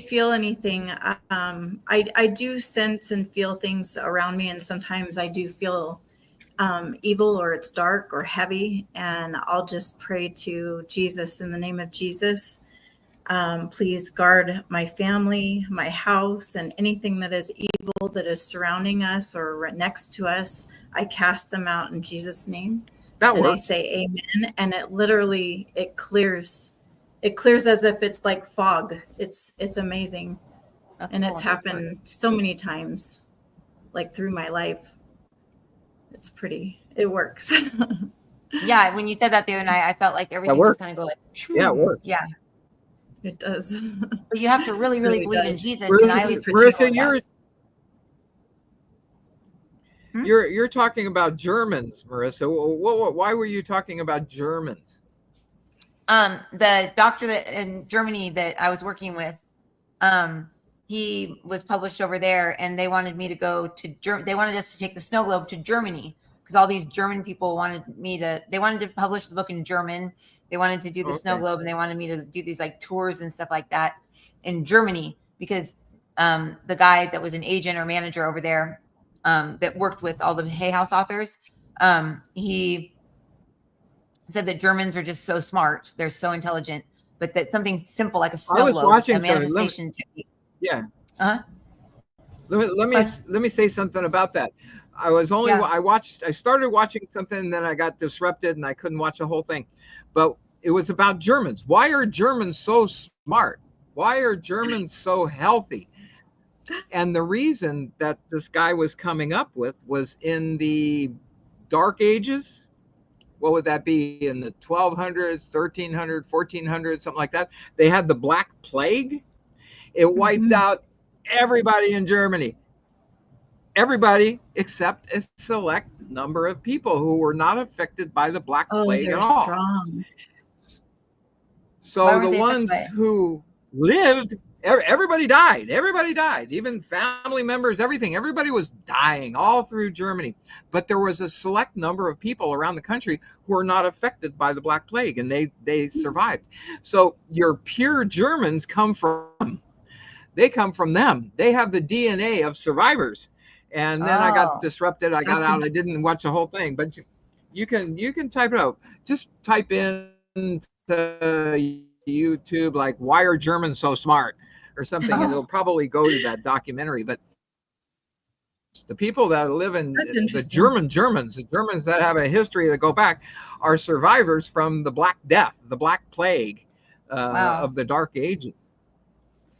feel anything, I do sense and feel things around me, and sometimes I do feel evil or it's dark or heavy, and I'll just pray to Jesus in the name of Jesus. Please guard my family, my house, and anything that is evil that is surrounding us or right next to us. I cast them out in Jesus' name. That works. And I say amen, and it clears. It clears as if it's like fog. It's amazing. That's and cool. It's happened so many times, like through my life. It works. Yeah, when you said that the other night, I felt like everything just kind of go like, yeah, it works. Yeah. It does. But you have to really believe in Jesus. Marisa, you're talking about Germans, Marisa. Why were you talking about Germans? The doctor in Germany that I was working with, he was published over there, and they wanted me to go to they wanted us to take the snow globe to Germany because all these German people wanted to publish the book in German. They wanted to do the snow Okay. globe, and they wanted me to do these like tours and stuff like that in Germany, because the guy that was an agent or manager over there that worked with all the Hay House authors, he said that Germans are just so smart, they're so intelligent, but that something simple like a snow globe, a manifestation technique. Yeah. Uh-huh. Let me say something about that. I started watching something, and then I got disrupted and I couldn't watch the whole thing. But it was about Germans. Why are Germans so smart? Why are Germans so healthy? And the reason that this guy was coming up with was in the Dark Ages. What would that be? In the 1200s, 1300s, 1400s, something like that. They had the Black Plague. It wiped out everybody in Germany. Everybody except a select number of people who were not affected by the Black Plague at all. Strong. So the ones who lived, everybody died. Everybody died. Even family members, everything. Everybody was dying all through Germany. But there was a select number of people around the country who were not affected by the Black Plague, and they survived. So your pure Germans come from them. They have the DNA of survivors. And then I got disrupted. I got out. I didn't watch the whole thing, but you can type it out. Just type in to YouTube like "Why are Germans so smart?" or something, and it'll probably go to that documentary. But the people that live in the Germans, the Germans that have a history that go back, are survivors from the Black Death, the Black Plague of the Dark Ages.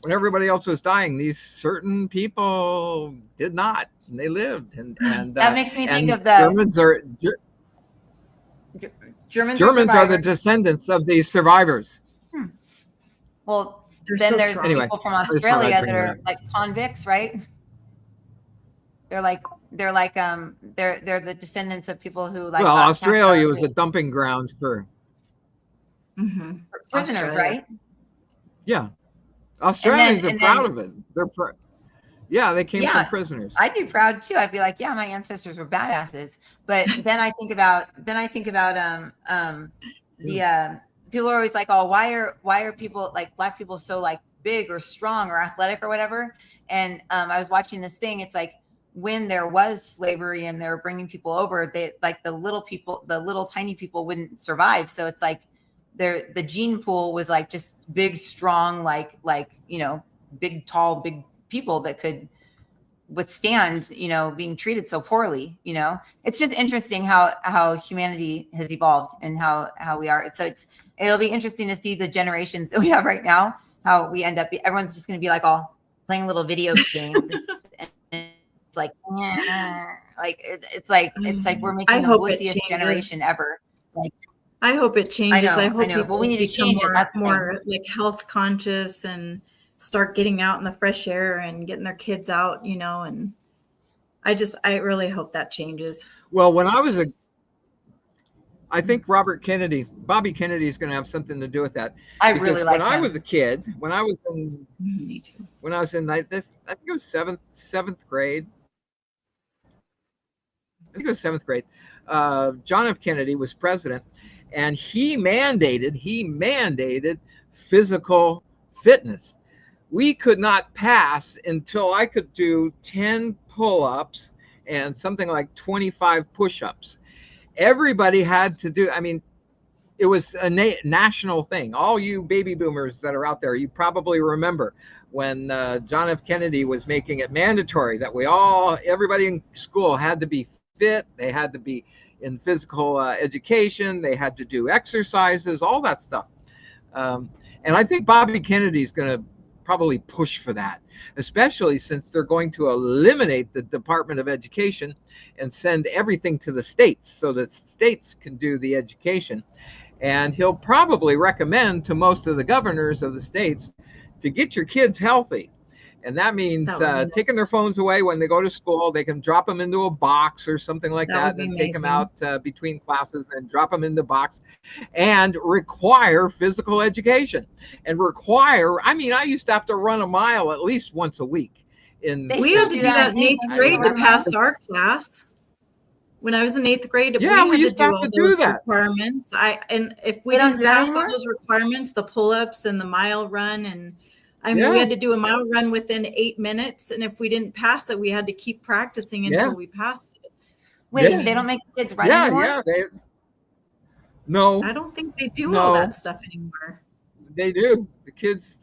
When everybody else was dying, these certain people did not, and they lived. And that makes me think of the Germans are the descendants of these survivors. Well, then there's people from Australia that are like convicts, right? They're the descendants of people who like. Well, Australia was a dumping ground for prisoners, right? Yeah. Australians are proud of it. They came from prisoners. I'd be proud too. I'd be like, yeah, my ancestors were badasses. But then I think about the people are always like, oh, why are people like Black people so like big or strong or athletic or whatever? And I was watching this thing. It's like when there was slavery and they were bringing people over, they like the little tiny people wouldn't survive. So it's like the gene pool was like just big, strong, like big, tall, big people that could withstand, being treated so poorly. It's just interesting how humanity has evolved and how we are. So it'll be interesting to see the generations that we have right now, how we end up. Everyone's just going to be like all playing little video games. And it's like, it's like we're making the wussiest generation ever. Like, I hope it changes. I hope people we need to change more like health conscious and start getting out in the fresh air and getting their kids out, and I really hope that changes. Well, I think Bobby Kennedy is going to have something to do with that. I really like him. I was a kid, when I was in I think it was seventh grade. John F. Kennedy was president, and he mandated physical fitness. We could not pass until I could do 10 pull-ups and something like 25 push-ups. Everybody had to do, it was a national thing. All you baby boomers that are out there, you probably remember when John F. Kennedy was making it mandatory that everybody in school had to be fit. They had to be in physical education. They had to do exercises, all that stuff. And I think Bobby Kennedy is going to probably push for that, especially since they're going to eliminate the Department of Education and send everything to the states so that states can do the education. And he'll probably recommend to most of the governors of the states to get your kids healthy. And that means taking their phones away when they go to school. They can drop them into a box or something like that, and take them out between classes and drop them in the box, and require physical education. And I used to have to run a mile at least once a week. We had to do that in 8th grade to pass our class. When I was in 8th grade, Yeah, we we had to used to do have all to do those that. requirements. And if we They don't didn't do that pass all anymore? those requirements, the pull-ups and the mile run, and I mean, we Yeah, had to do a mile run within 8 minutes, and if we didn't pass it, we had to keep practicing yeah, until we passed it. Wait, yeah, they don't make the kids run yeah, anymore? yeah. No, I don't think they do all that no, stuff anymore. they do. The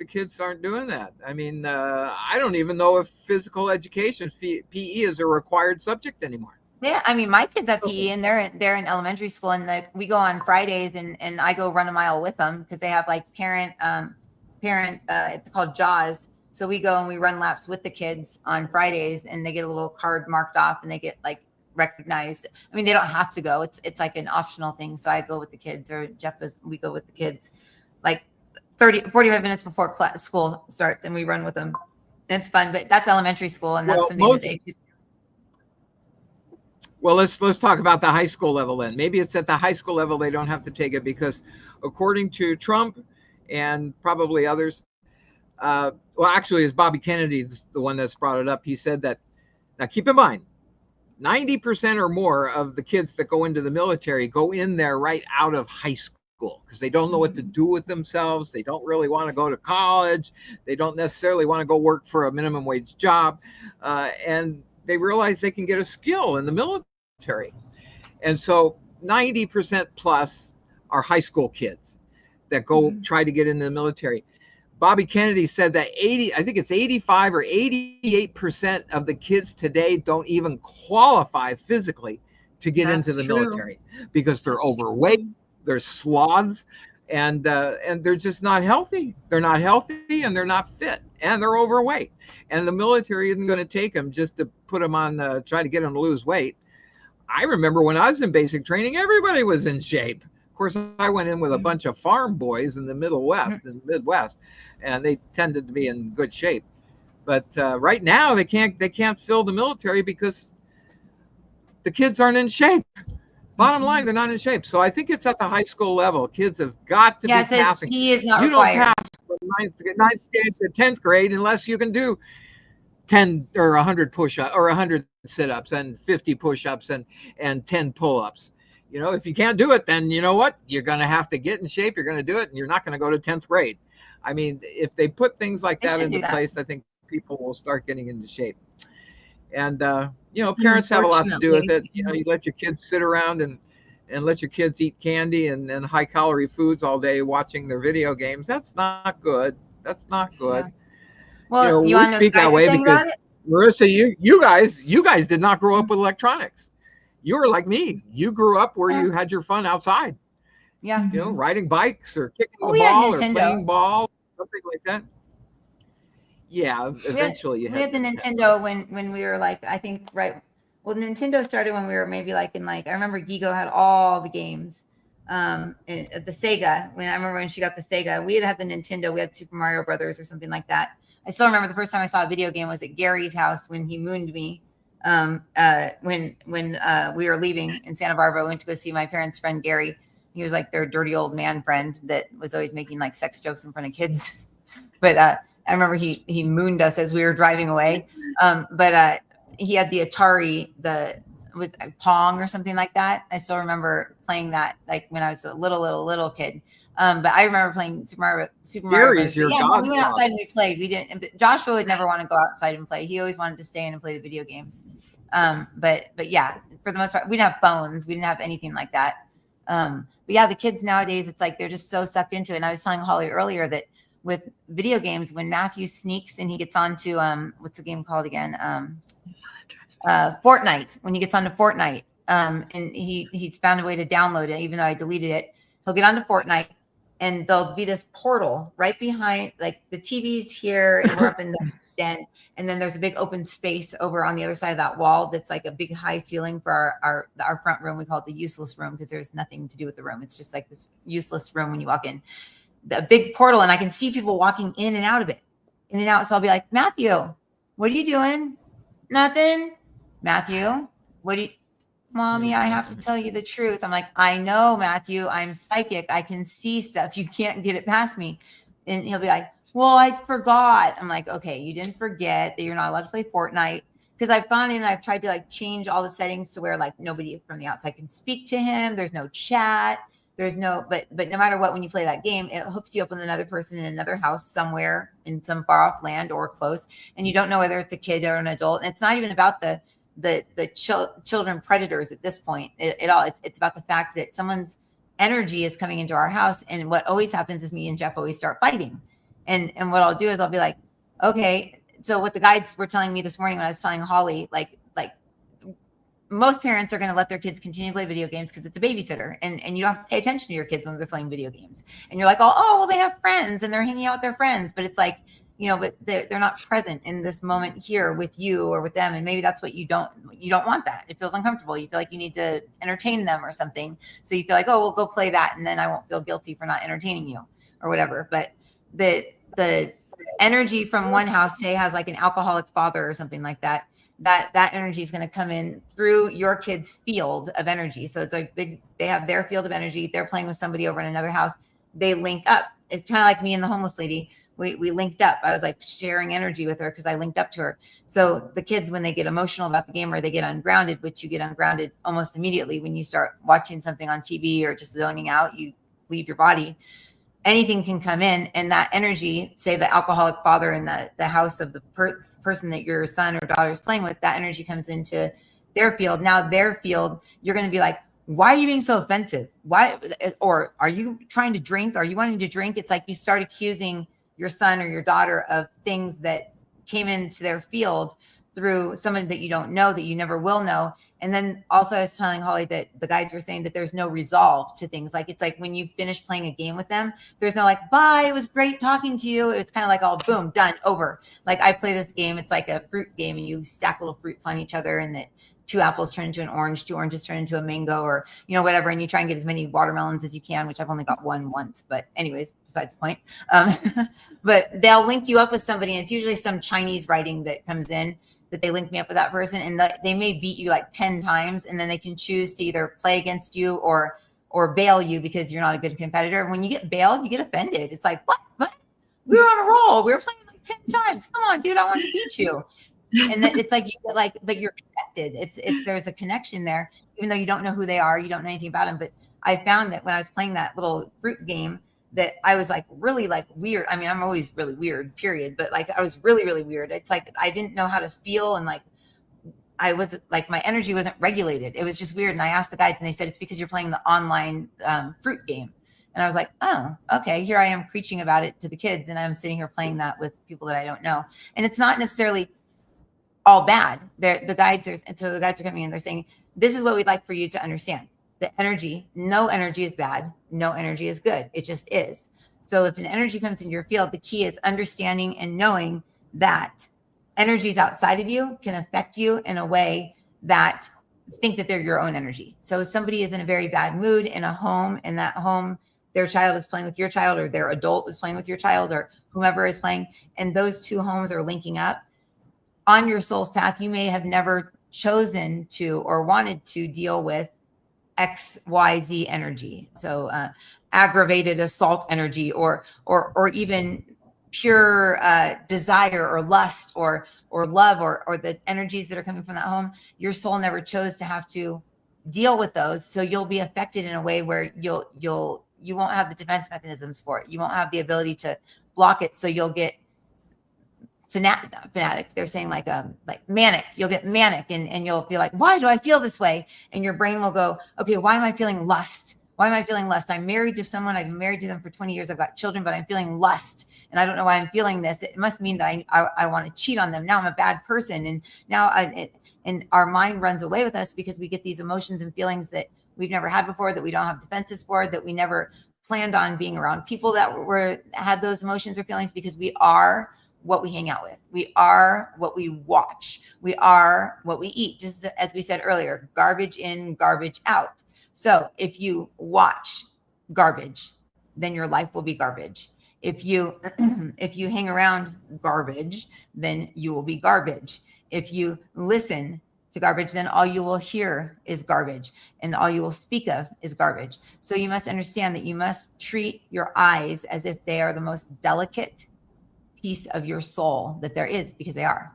kids aren't doing that. I mean, I don't even know if physical education PE is a required subject anymore. Yeah, I mean, my kids have Oh, PE and they're in elementary school, and like we go on Fridays and I go run a mile with them because they have like parent it's called Jaws. So we go and we run laps with the kids on Fridays, and they get a little card marked off and they get like recognized. I mean, they don't have to go. It's like an optional thing. So I go with the kids, or Jeff goes, we go with the kids like 45 minutes before school starts, and we run with them. It's fun, but that's elementary school, and that's Well, something that they just Well, let's talk about the high school level then. Maybe it's at the high school level they don't have to take it because, according to Trump and probably others, well, actually, it's Bobby Kennedy, the one that's brought it up. He said that. Now, keep in mind, 90% or more of the kids that go into the military go in there right out of high school because they don't know what to do with themselves. They don't really want to go to college. They don't necessarily want to go work for a minimum wage job, and they realize they can get a skill in the military. And so 90% plus are high school kids that go try to get into the military. Bobby Kennedy said that I think it's 85 or 88% of the kids today don't even qualify physically to get into the military because they're overweight, they're sloths, and they're just not healthy. They're not healthy and they're not fit and they're overweight. And the military isn't going to take them just to put them on, try to get them to lose weight. I remember when I was in basic training, everybody was in shape. Of course, I went in with a bunch of farm boys in the Midwest, and they tended to be in good shape. But right now, they can't fill the military because the kids aren't in shape. Bottom line, they're not in shape. So I think it's at the high school level. Kids have got to be passing. He is not you required. don't pass from ninth grade to 10th grade unless you can do 10 or 100 push-ups or 100 sit-ups and 50 push-ups and 10 pull-ups. You know, if you can't do it, then you know what? You're going to have to get in shape. You're going to do it, and you're not going to go to 10th grade. I mean, if they put things like that into place, I think people will start getting into shape. And, you know, parents have a lot to do with it. You know, you let your kids sit around and let your kids eat candy and high-calorie foods all day watching their video games. That's not good. That's not good. Yeah. Well, you know, we speak that way because Marissa, you guys did not grow up with electronics. You were like me. You grew up where you had your fun outside. Yeah. You know, riding bikes or kicking the ball or playing ball, something like that. Yeah, eventually we had the Nintendo when we were like, I think well, Nintendo started when we were maybe like in like, I remember Gigo had all the games. The Sega, I remember when she got the Sega, we had the Nintendo, we had Super Mario Brothers or something like that. I still remember the first time I saw a video game was at Gary's house when he mooned me. When we were leaving in Santa Barbara, I went to go see my parents' friend Gary. He was like their dirty old man friend that was always making like sex jokes in front of kids. But I remember he mooned us as we were driving away. But he had the Atari, with Pong or something like that. I still remember playing that like when I was a little kid. But I remember playing Super Mario Brothers. We went outside and we played. We didn't. But Joshua would never want to go outside and play. He always wanted to stay in and play the video games. But yeah, for the most part, we didn't have phones. We didn't have anything like that. But yeah, the kids nowadays, it's like they're just so sucked into it. And I was telling Holly earlier that with video games, when Matthew sneaks and he gets onto what's the game called again? Fortnite. When he gets onto Fortnite, and he's found a way to download it, even though I deleted it. He'll get onto Fortnite. And there'll be this portal right behind, like the TV's here, and we're up in the den. And then there's a big open space over on the other side of that wall that's like a big high ceiling for our front room. We call it the useless room because there's nothing to do with the room. It's just like this useless room when you walk in. The big portal, and I can see people walking in and out of it, in and out. So I'll be like, Matthew, what are you doing? Nothing. Matthew, what do you? Mommy, I have to tell you the truth. I'm like, I know, Matthew, I'm psychic. I can see stuff. You can't get it past me. And he'll be like, well, I forgot. I'm like, okay, you didn't forget that you're not allowed to play Fortnite because I've gone in and I've tried to like change all the settings to where like nobody from the outside can speak to him. There's no chat. There's no, but no matter what, when you play that game, it hooks you up with another person in another house somewhere in some far off land or close, and you don't know whether it's a kid or an adult. And it's not even about the children predators at this point. It's about the fact that someone's energy is coming into our house, and what always happens is me and Jeff always start fighting. And what I'll do is I'll be like, okay. So what the guides were telling me this morning when I was telling Holly, like most parents are going to let their kids continue to play video games because it's a babysitter, and you don't have to pay attention to your kids when they're playing video games. And you're like, oh, well, they have friends and they're hanging out with their friends, but it's like, but they're not present in this moment here with you or with them. And maybe that's what you don't want that. It feels uncomfortable. You feel like you need to entertain them or something. So you feel like, oh, we'll go play that, and then I won't feel guilty for not entertaining you or whatever. But the energy from one house, say, has like an alcoholic father or something like that, that energy is going to come in through your kid's field of energy. So it's like they have their field of energy. They're playing with somebody over in another house. They link up. It's kind of like me and the homeless lady. We linked up. I was like sharing energy with her because I linked up to her. So the kids, when they get emotional about the game or they get ungrounded, which you get ungrounded almost immediately when you start watching something on TV or just zoning out, you leave your body. Anything can come in, and that energy, say the alcoholic father in the house of the person that your son or daughter is playing with, that energy comes into their field. Now their field, you're going to be like, why are you being so offensive? Why? Or are you trying to drink? Are you wanting to drink? It's like you start accusing your son or your daughter of things that came into their field through someone that you don't know, that you never will know. And then also I was telling Holly that the guides were saying that there's no resolve to things. Like, it's like when you finish playing a game with them, there's no like, bye, it was great talking to you. It's kind of like all boom, done, over. Like I play this game, it's like a fruit game, and you stack little fruits on each other, and that 2 apples turn into an orange, 2 oranges turn into a mango, or, whatever. And you try and get as many watermelons as you can, which I've only got one once, but anyways, besides the point. But they'll link you up with somebody, and it's usually some Chinese writing that comes in, that they link me up with that person, and they may beat you like 10 times, and then they can choose to either play against you or bail you because you're not a good competitor. When you get bailed, you get offended. It's like, what? We were on a roll. We were playing like 10 times. Come on, dude, I want to beat you. And then it's like, you get like, but you're connected. It's there's a connection there, even though you don't know who they are, you don't know anything about them. But I found that when I was playing that little fruit game, that I was like really like weird. I mean, I'm always really weird, period. But like I was really, really weird. It's like I didn't know how to feel, and like I was like, my energy wasn't regulated. It was just weird. And I asked the guides, and they said it's because you're playing the online fruit game. And I was like, oh, okay. Here I am preaching about it to the kids, and I'm sitting here playing that with people that I don't know. And it's not necessarily all bad. The guides are coming in. They're saying, this is what we'd like for you to understand. The energy, no energy is bad. No energy is good. It just is. So if an energy comes into your field, the key is understanding and knowing that energies outside of you can affect you in a way that think that they're your own energy. So if somebody is in a very bad mood in a home, in that home, their child is playing with your child, or their adult is playing with your child, or whomever is playing, and those two homes are linking up, on your soul's path, you may have never chosen to or wanted to deal with XYZ energy. So aggravated assault energy, or even pure desire or lust or love, or the energies that are coming from that home. Your soul never chose to have to deal with those. So you'll be affected in a way where you won't have the defense mechanisms for it. You won't have the ability to block it. So you'll get fanatic. They're saying like manic. You'll get manic, and you'll be like, why do I feel this way? And your brain will go, okay, why am I feeling lust? Why am I feeling lust? I'm married to someone. I've been married to them for 20 years. I've got children, but I'm feeling lust, and I don't know why I'm feeling this. It must mean that I want to cheat on them. Now I'm a bad person. And now and our mind runs away with us because we get these emotions and feelings that we've never had before, that we don't have defenses for, that we never planned on being around people that had those emotions or feelings, because we are what we hang out with. We are what we watch. We are what we eat. Just as we said earlier, garbage in, garbage out. So if you watch garbage, then your life will be garbage. If you hang around garbage, then you will be garbage. If you listen to garbage, then all you will hear is garbage, and all you will speak of is garbage. So you must understand that you must treat your eyes as if they are the most delicate piece of your soul that there is, because they are.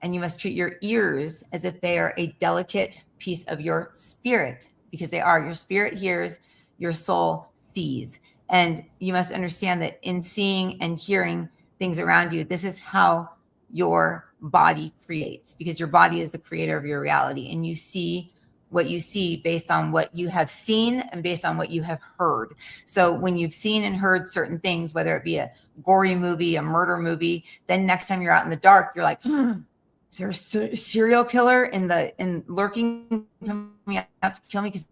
and you must treat your ears as if they are a delicate piece of your spirit, because they are. Your spirit hears, your soul sees. And you must understand that in seeing and hearing things around you, this is how your body creates, because your body is the creator of your reality, and you see what you see based on what you have seen and based on what you have heard. So when you've seen and heard certain things, whether it be a gory movie, a murder movie, then next time you're out in the dark, you're like, is there a serial killer in lurking coming out to kill me? Because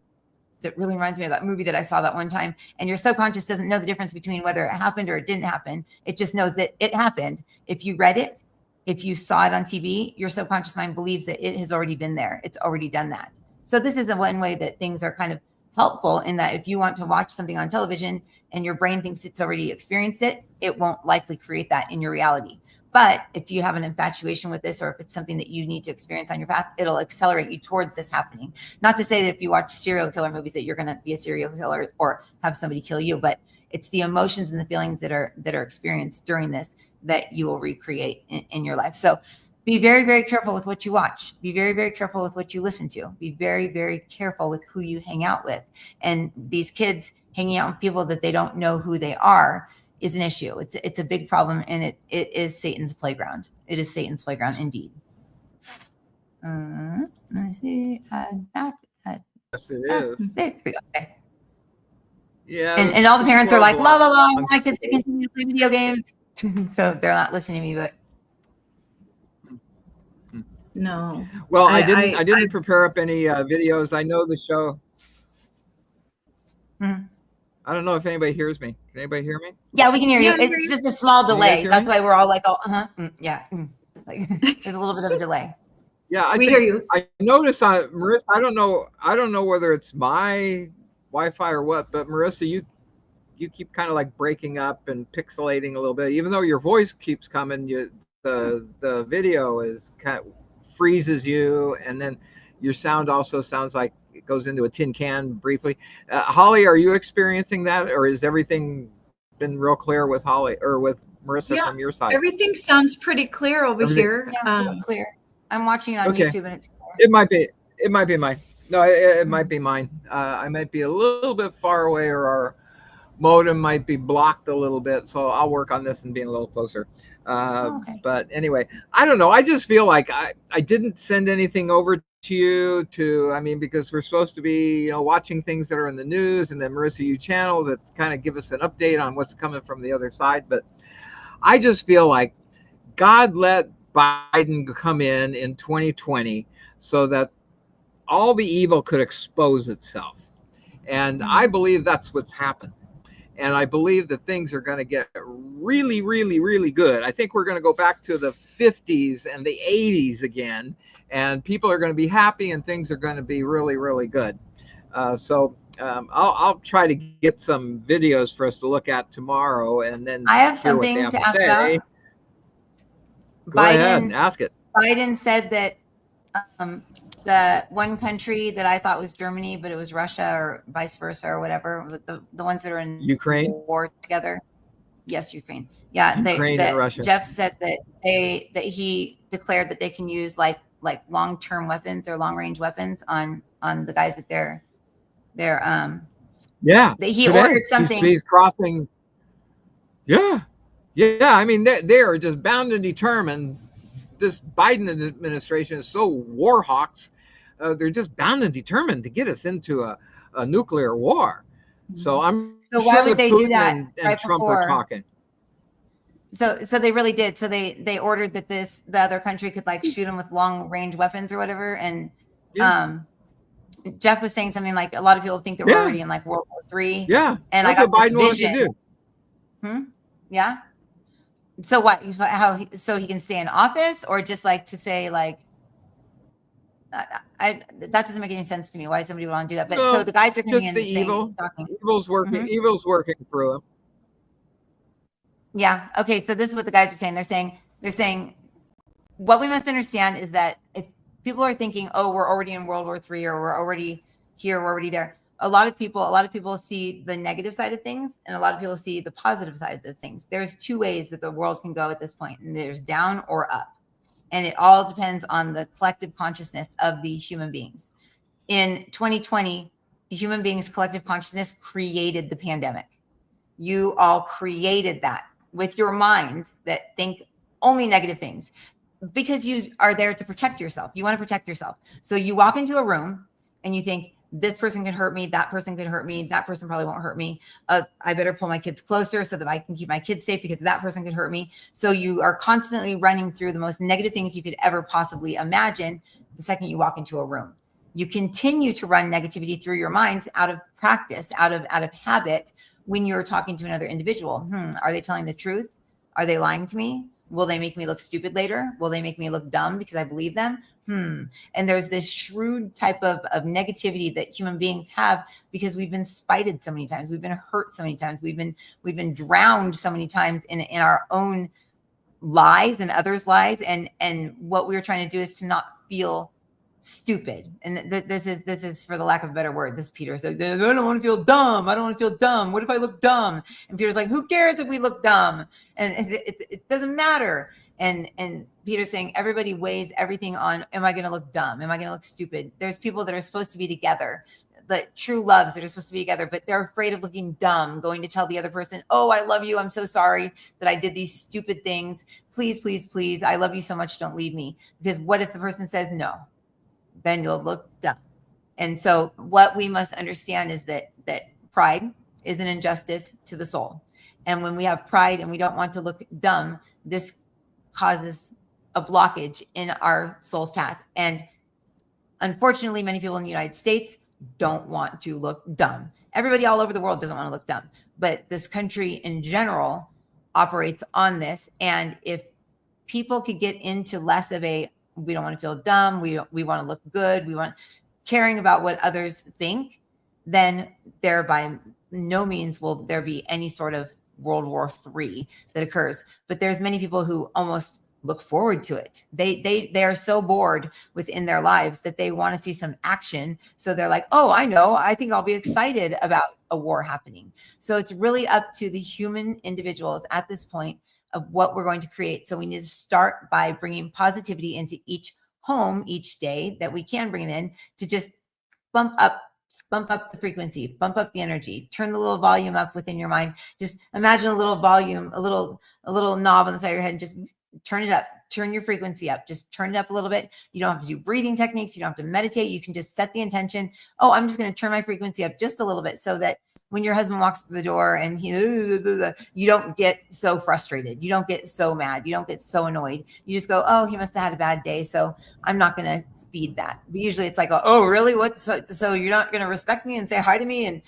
it really reminds me of that movie that I saw that one time. And your subconscious doesn't know the difference between whether it happened or it didn't happen. It just knows that it happened. If you read it, if you saw it on TV, your subconscious mind believes that it has already been there. It's already done that. So this is the one way that things are kind of helpful, in that if you want to watch something on television and your brain thinks it's already experienced it, it won't likely create that in your reality. But if you have an infatuation with this, or if it's something that you need to experience on your path, it'll accelerate you towards this happening. Not to say that if you watch serial killer movies that you're going to be a serial killer or have somebody kill you, but it's the emotions and the feelings that are experienced during this that you will recreate in your life. So be very, very careful with what you watch. Be very, very careful with what you listen to. Be very, very careful with who you hang out with. And these kids hanging out with people that they don't know who they are is an issue. It's a big problem, and it is Satan's playground. It is Satan's playground indeed. Let me see. Back. Yes, it is. There we go. Okay. Yeah. And all the parents are like, la la la, my kids continue to play video games. So they're not listening to me, but No. Well, I didn't prepare up any videos. I know the show. Mm-hmm. I don't know if anybody hears me. Can anybody hear me? Yeah, we can hear you. It's just a small delay. That's why we're all like, oh, yeah. Like, there's a little bit of a delay. Yeah, we hear you. I noticed on Marissa. I don't know whether it's my Wi-Fi or what, but Marissa, you keep kind of like breaking up and pixelating a little bit, even though your voice keeps coming. The video is kind of freezes you, and then your sound also sounds like it goes into a tin can briefly. Holly, are you experiencing that, or is everything been real clear with Holly or with Marissa from your side? Everything sounds pretty clear over here. Yeah, it's clear. I'm watching it on YouTube, and it's clear. It might be mine. No, it might be mine. I might be a little bit far away, or our modem might be blocked a little bit, so I'll work on this and being a little closer. Okay. But anyway, I don't know. I just feel like I didn't send anything over to you because we're supposed to be watching things that are in the news, and then Marissa, you channel that kind of give us an update on what's coming from the other side. But I just feel like God let Biden come in 2020 so that all the evil could expose itself. And I believe that's what's happened. And I believe that things are going to get really, really, really good. I think we're going to go back to the 50s and the 80s again, and people are going to be happy, and things are going to be really, really good. So I'll try to get some videos for us to look at tomorrow, and then I have something to ask about. Go ahead and ask it. Biden said that the one country that I thought was Germany, but it was Russia, or vice versa, or whatever. The ones that are in Ukraine war together. Yes, Ukraine. Yeah, Ukraine and Russia. Jeff said that he declared that they can use like long-term weapons or long-range weapons on the guys that they're yeah. That he today, ordered something. He's crossing. Yeah. I mean, they are just bound and determined. This Biden administration is so war hawks. They're just bound and determined to get us into a nuclear war. So So why would they Putin do that and right Trump before? are talking. So they really did. So they ordered that the other country could like shoot them with long range weapons or whatever. And Jeff was saying something like a lot of people think that we're already in like World War III. Yeah, and that's what Biden wants to do. Yeah. So what? So he can stay in office, or just like to say like, that doesn't make any sense to me. Why somebody would want to do that? But so the guys are coming in. The evil. Evil's working. Evil's working through him. Yeah. Okay. So this is what the guys are saying. They're saying what we must understand is that if people are thinking, oh, we're already in World War III, or we're already here, we're already there. A lot of people see the negative side of things, and a lot of people see the positive sides of things. There's two ways that the world can go at this point, and there's down or up. And it all depends on the collective consciousness of the human beings. In 2020, the human beings' collective consciousness created the pandemic. You all created that with your minds that think only negative things, because you are there to protect yourself. You want to protect yourself. So you walk into a room and you think, this person could hurt me, that person could hurt me, that person probably won't hurt me. I better pull my kids closer so that I can keep my kids safe because that person could hurt me. So you are constantly running through the most negative things you could ever possibly imagine the second you walk into a room. You continue to run negativity through your minds out of practice, out of habit. When you're talking to another individual, are they telling the truth? Are they lying to me? Will they make me look stupid later? Will they make me look dumb because I believe them? And there's this shrewd type of negativity that human beings have because we've been spited so many times. We've been hurt so many times. We've been drowned so many times in our own lies and others' lies. And what we're trying to do is to not feel stupid. And this is for the lack of a better word. This Peter said, I don't want to feel dumb. I don't want to feel dumb. What if I look dumb? And Peter's like, who cares if we look dumb? And it doesn't matter. And Peter's saying everybody weighs everything on, am I going to look dumb? Am I going to look stupid? There's people that are supposed to be together, that true loves that are supposed to be together, but they're afraid of looking dumb, going to tell the other person, oh, I love you. I'm so sorry that I did these stupid things. Please, please, please. I love you so much. Don't leave me. Because what if the person says no? Then you'll look dumb. And so what we must understand is that pride is an injustice to the soul. And when we have pride and we don't want to look dumb, this causes a blockage in our soul's path. And unfortunately, many people in the United States don't want to look dumb. Everybody all over the world doesn't want to look dumb. But this country in general operates on this. And if people could get into less of a, we don't want to feel dumb, we want to look good, we want caring about what others think, then there by no means will there be any sort of World War III that occurs. But there's many people who almost look forward to it. They are so bored within their lives that they want to see some action. So they're like, oh, I know, I think I'll be excited about a war happening. So it's really up to the human individuals at this point of what we're going to create. So we need to start by bringing positivity into each home each day that we can bring it in, to just bump up the frequency, bump up the energy, turn the little volume up within your mind. Just imagine a little volume, a little knob on the side of your head, and just turn it up, turn your frequency up, just turn it up a little bit. You don't have to do breathing techniques. You don't have to meditate. You can just set the intention. Oh, I'm just going to turn my frequency up just a little bit so that when your husband walks through the door and you don't get so frustrated. You don't get so mad. You don't get so annoyed. You just go, oh, he must have had a bad day, so I'm not going to feed that. But usually it's like, oh, really? What? So you're not going to respect me and say hi to me? And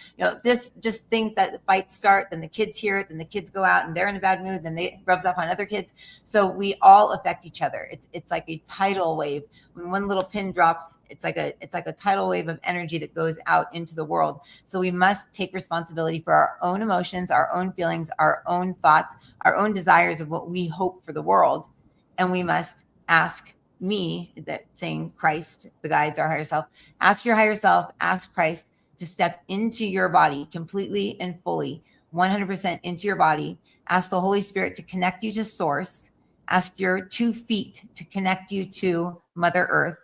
this just things that the fights start, then the kids hear it, then the kids go out and they're in a bad mood, then they rubs off on other kids. So we all affect each other. It's like a tidal wave. When one little pin drops, it's like a tidal wave of energy that goes out into the world. So we must take responsibility for our own emotions, our own feelings, our own thoughts, our own desires of what we hope for the world. And we must ask that saying Christ, the guides, our higher self, ask your higher self, ask Christ to step into your body completely and fully, 100% into your body. Ask the Holy Spirit to connect you to source. Ask your 2 feet to connect you to Mother Earth.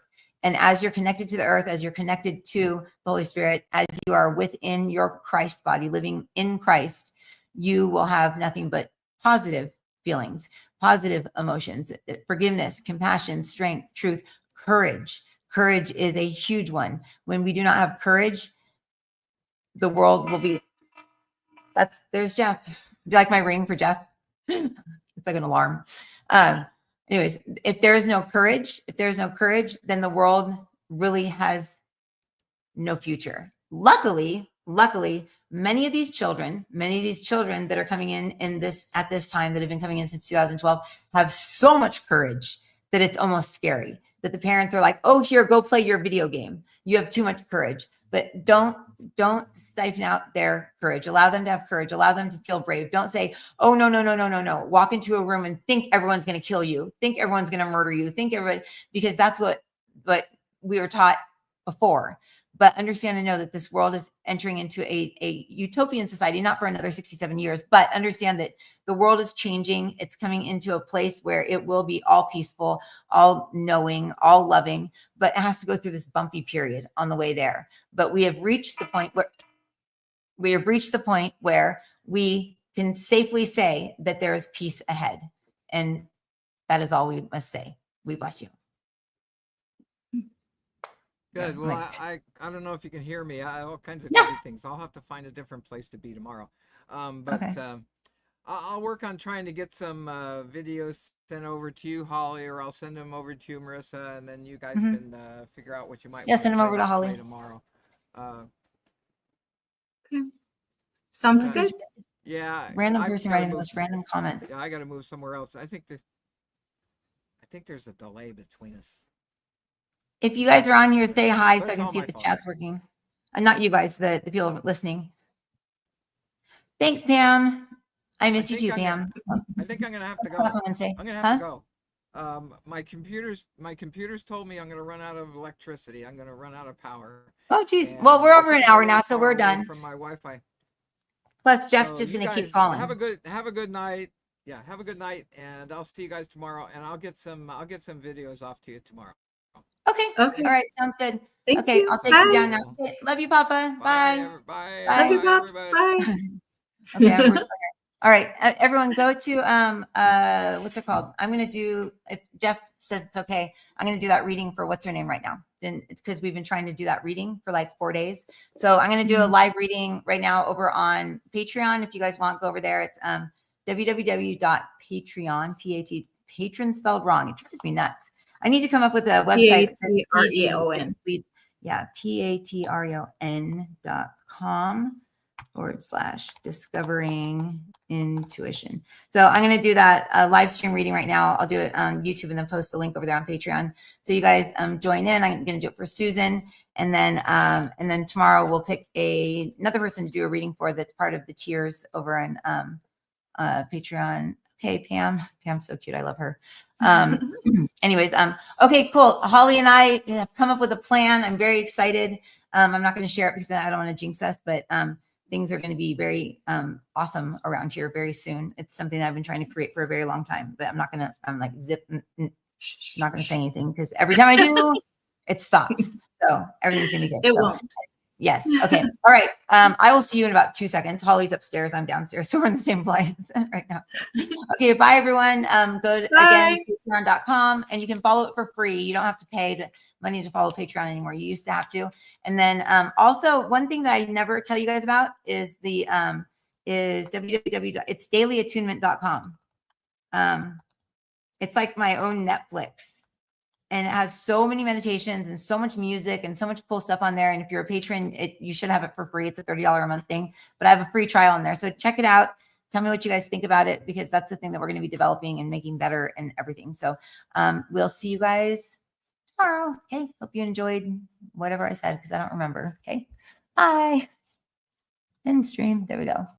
And as you're connected to the earth, as you're connected to the Holy Spirit, as you are within your Christ body, living in Christ, you will have nothing but positive feelings, positive emotions, forgiveness, compassion, strength, truth, courage. Courage is a huge one. When we do not have courage, the world will be, there's Jeff. Do you like my ring for Jeff? It's like an alarm. Anyways, if there is no courage, then the world really has no future. Luckily, many of these children that are coming in at this time, that have been coming in since 2012, have so much courage that it's almost scary. That the parents are like, oh, here, go play your video game. You have too much courage. But don't stifle out their courage. Allow them to have courage. Allow them to feel brave. Don't say, oh, no. Walk into a room and think everyone's going to kill you. Think everyone's going to murder you. Because that's what we were taught before. but understand and know that this world is entering into a utopian society, not for another 67 years, but understand that the world is changing. It's coming into a place where it will be all peaceful, all knowing, all loving, but it has to go through this bumpy period on the way there. But we have reached the point where we can safely say that there is peace ahead. And that is all we must say. We bless you. Good. Yeah, Well, right. I don't know if you can hear me. I all kinds of Yeah. crazy things. I'll have to find a different place to be tomorrow. But Okay. I'll work on trying to get some videos sent over to you, Holly, or I'll send them over to you, Marissa, and then you guys can figure out what you might Yeah, want send them to over to Holly. play tomorrow. Sounds Yeah. good. Yeah. Random I've person gotta writing the move. most random comments. Yeah, I got to move somewhere else. I think there's a delay between us. If you guys are on here, say hi But so I it's can all see my if the fault. chat's working. Not you guys, the people listening. Thanks, Pam. I miss you too, Pam. I think I'm gonna have to go. That's what I'm gonna say. I'm gonna have to go. My computers told me I'm gonna run out of electricity. I'm gonna run out of power. Oh, geez. And Well, we're I over think an I'm hour really now, so far we're away done. from my Wi-Fi. Plus, Jeff's So just you gonna keep guys calling. have a good night. Yeah, have a good night, and I'll see you guys tomorrow. And I'll get some videos off to you tomorrow. Okay. Okay. All right. Sounds good. Thank Okay, you. I'll take Bye. you down now. Okay, love you, Papa. Bye. Bye. Love you, Bye, Pops. everybody. Bye. Okay, we're still here. All right, everyone, go to what's it called? I'm gonna do, if Jeff says it's okay, I'm gonna do that reading for what's her name right now. And it's because we've been trying to do that reading for like 4 days. So I'm gonna do a live reading right now over on Patreon. If you guys want, go over there. It's www.patreon, P-A-T, patron spelled wrong. It drives me nuts. I need to come up with a website that's easy. Patreon. Yeah, patreon.com/discovering intuition. So I'm going to do that live stream reading right now. I'll do it on YouTube and then post the link over there on Patreon. So you guys join in. I'm going to do it for Susan. And then tomorrow we'll pick another person to do a reading for that's part of the tiers over on Patreon. Okay, Pam. Pam's so cute. I love her. Anyways, okay, cool. Holly and I have come up with a plan. I'm very excited. I'm not going to share it because I don't want to jinx us, but things are going to be very awesome around here very soon. It's something that I've been trying to create for a very long time, but I'm like not going to say anything because every time I do, it stops. So everything's going to be good. It So, won't. yes. Okay. All right. I will see you in about 2 seconds. Holly's upstairs. I'm downstairs. So we're in the same place right now. Okay. Bye, everyone. Go to, again, patreon.com, and you can follow it for free. You don't have to pay money to follow Patreon anymore. You used to have to. And then also one thing that I never tell you guys about is it's dailyattunement.com. It's like my own Netflix. And it has so many meditations and so much music and so much cool stuff on there. And if you're a patron, you should have it for free. It's a $30 a month thing, but I have a free trial on there. So check it out. Tell me what you guys think about it, because that's the thing that we're going to be developing and making better and everything. So we'll see you guys tomorrow. Okay. Hope you enjoyed whatever I said, because I don't remember. Okay. Bye. End stream. There we go.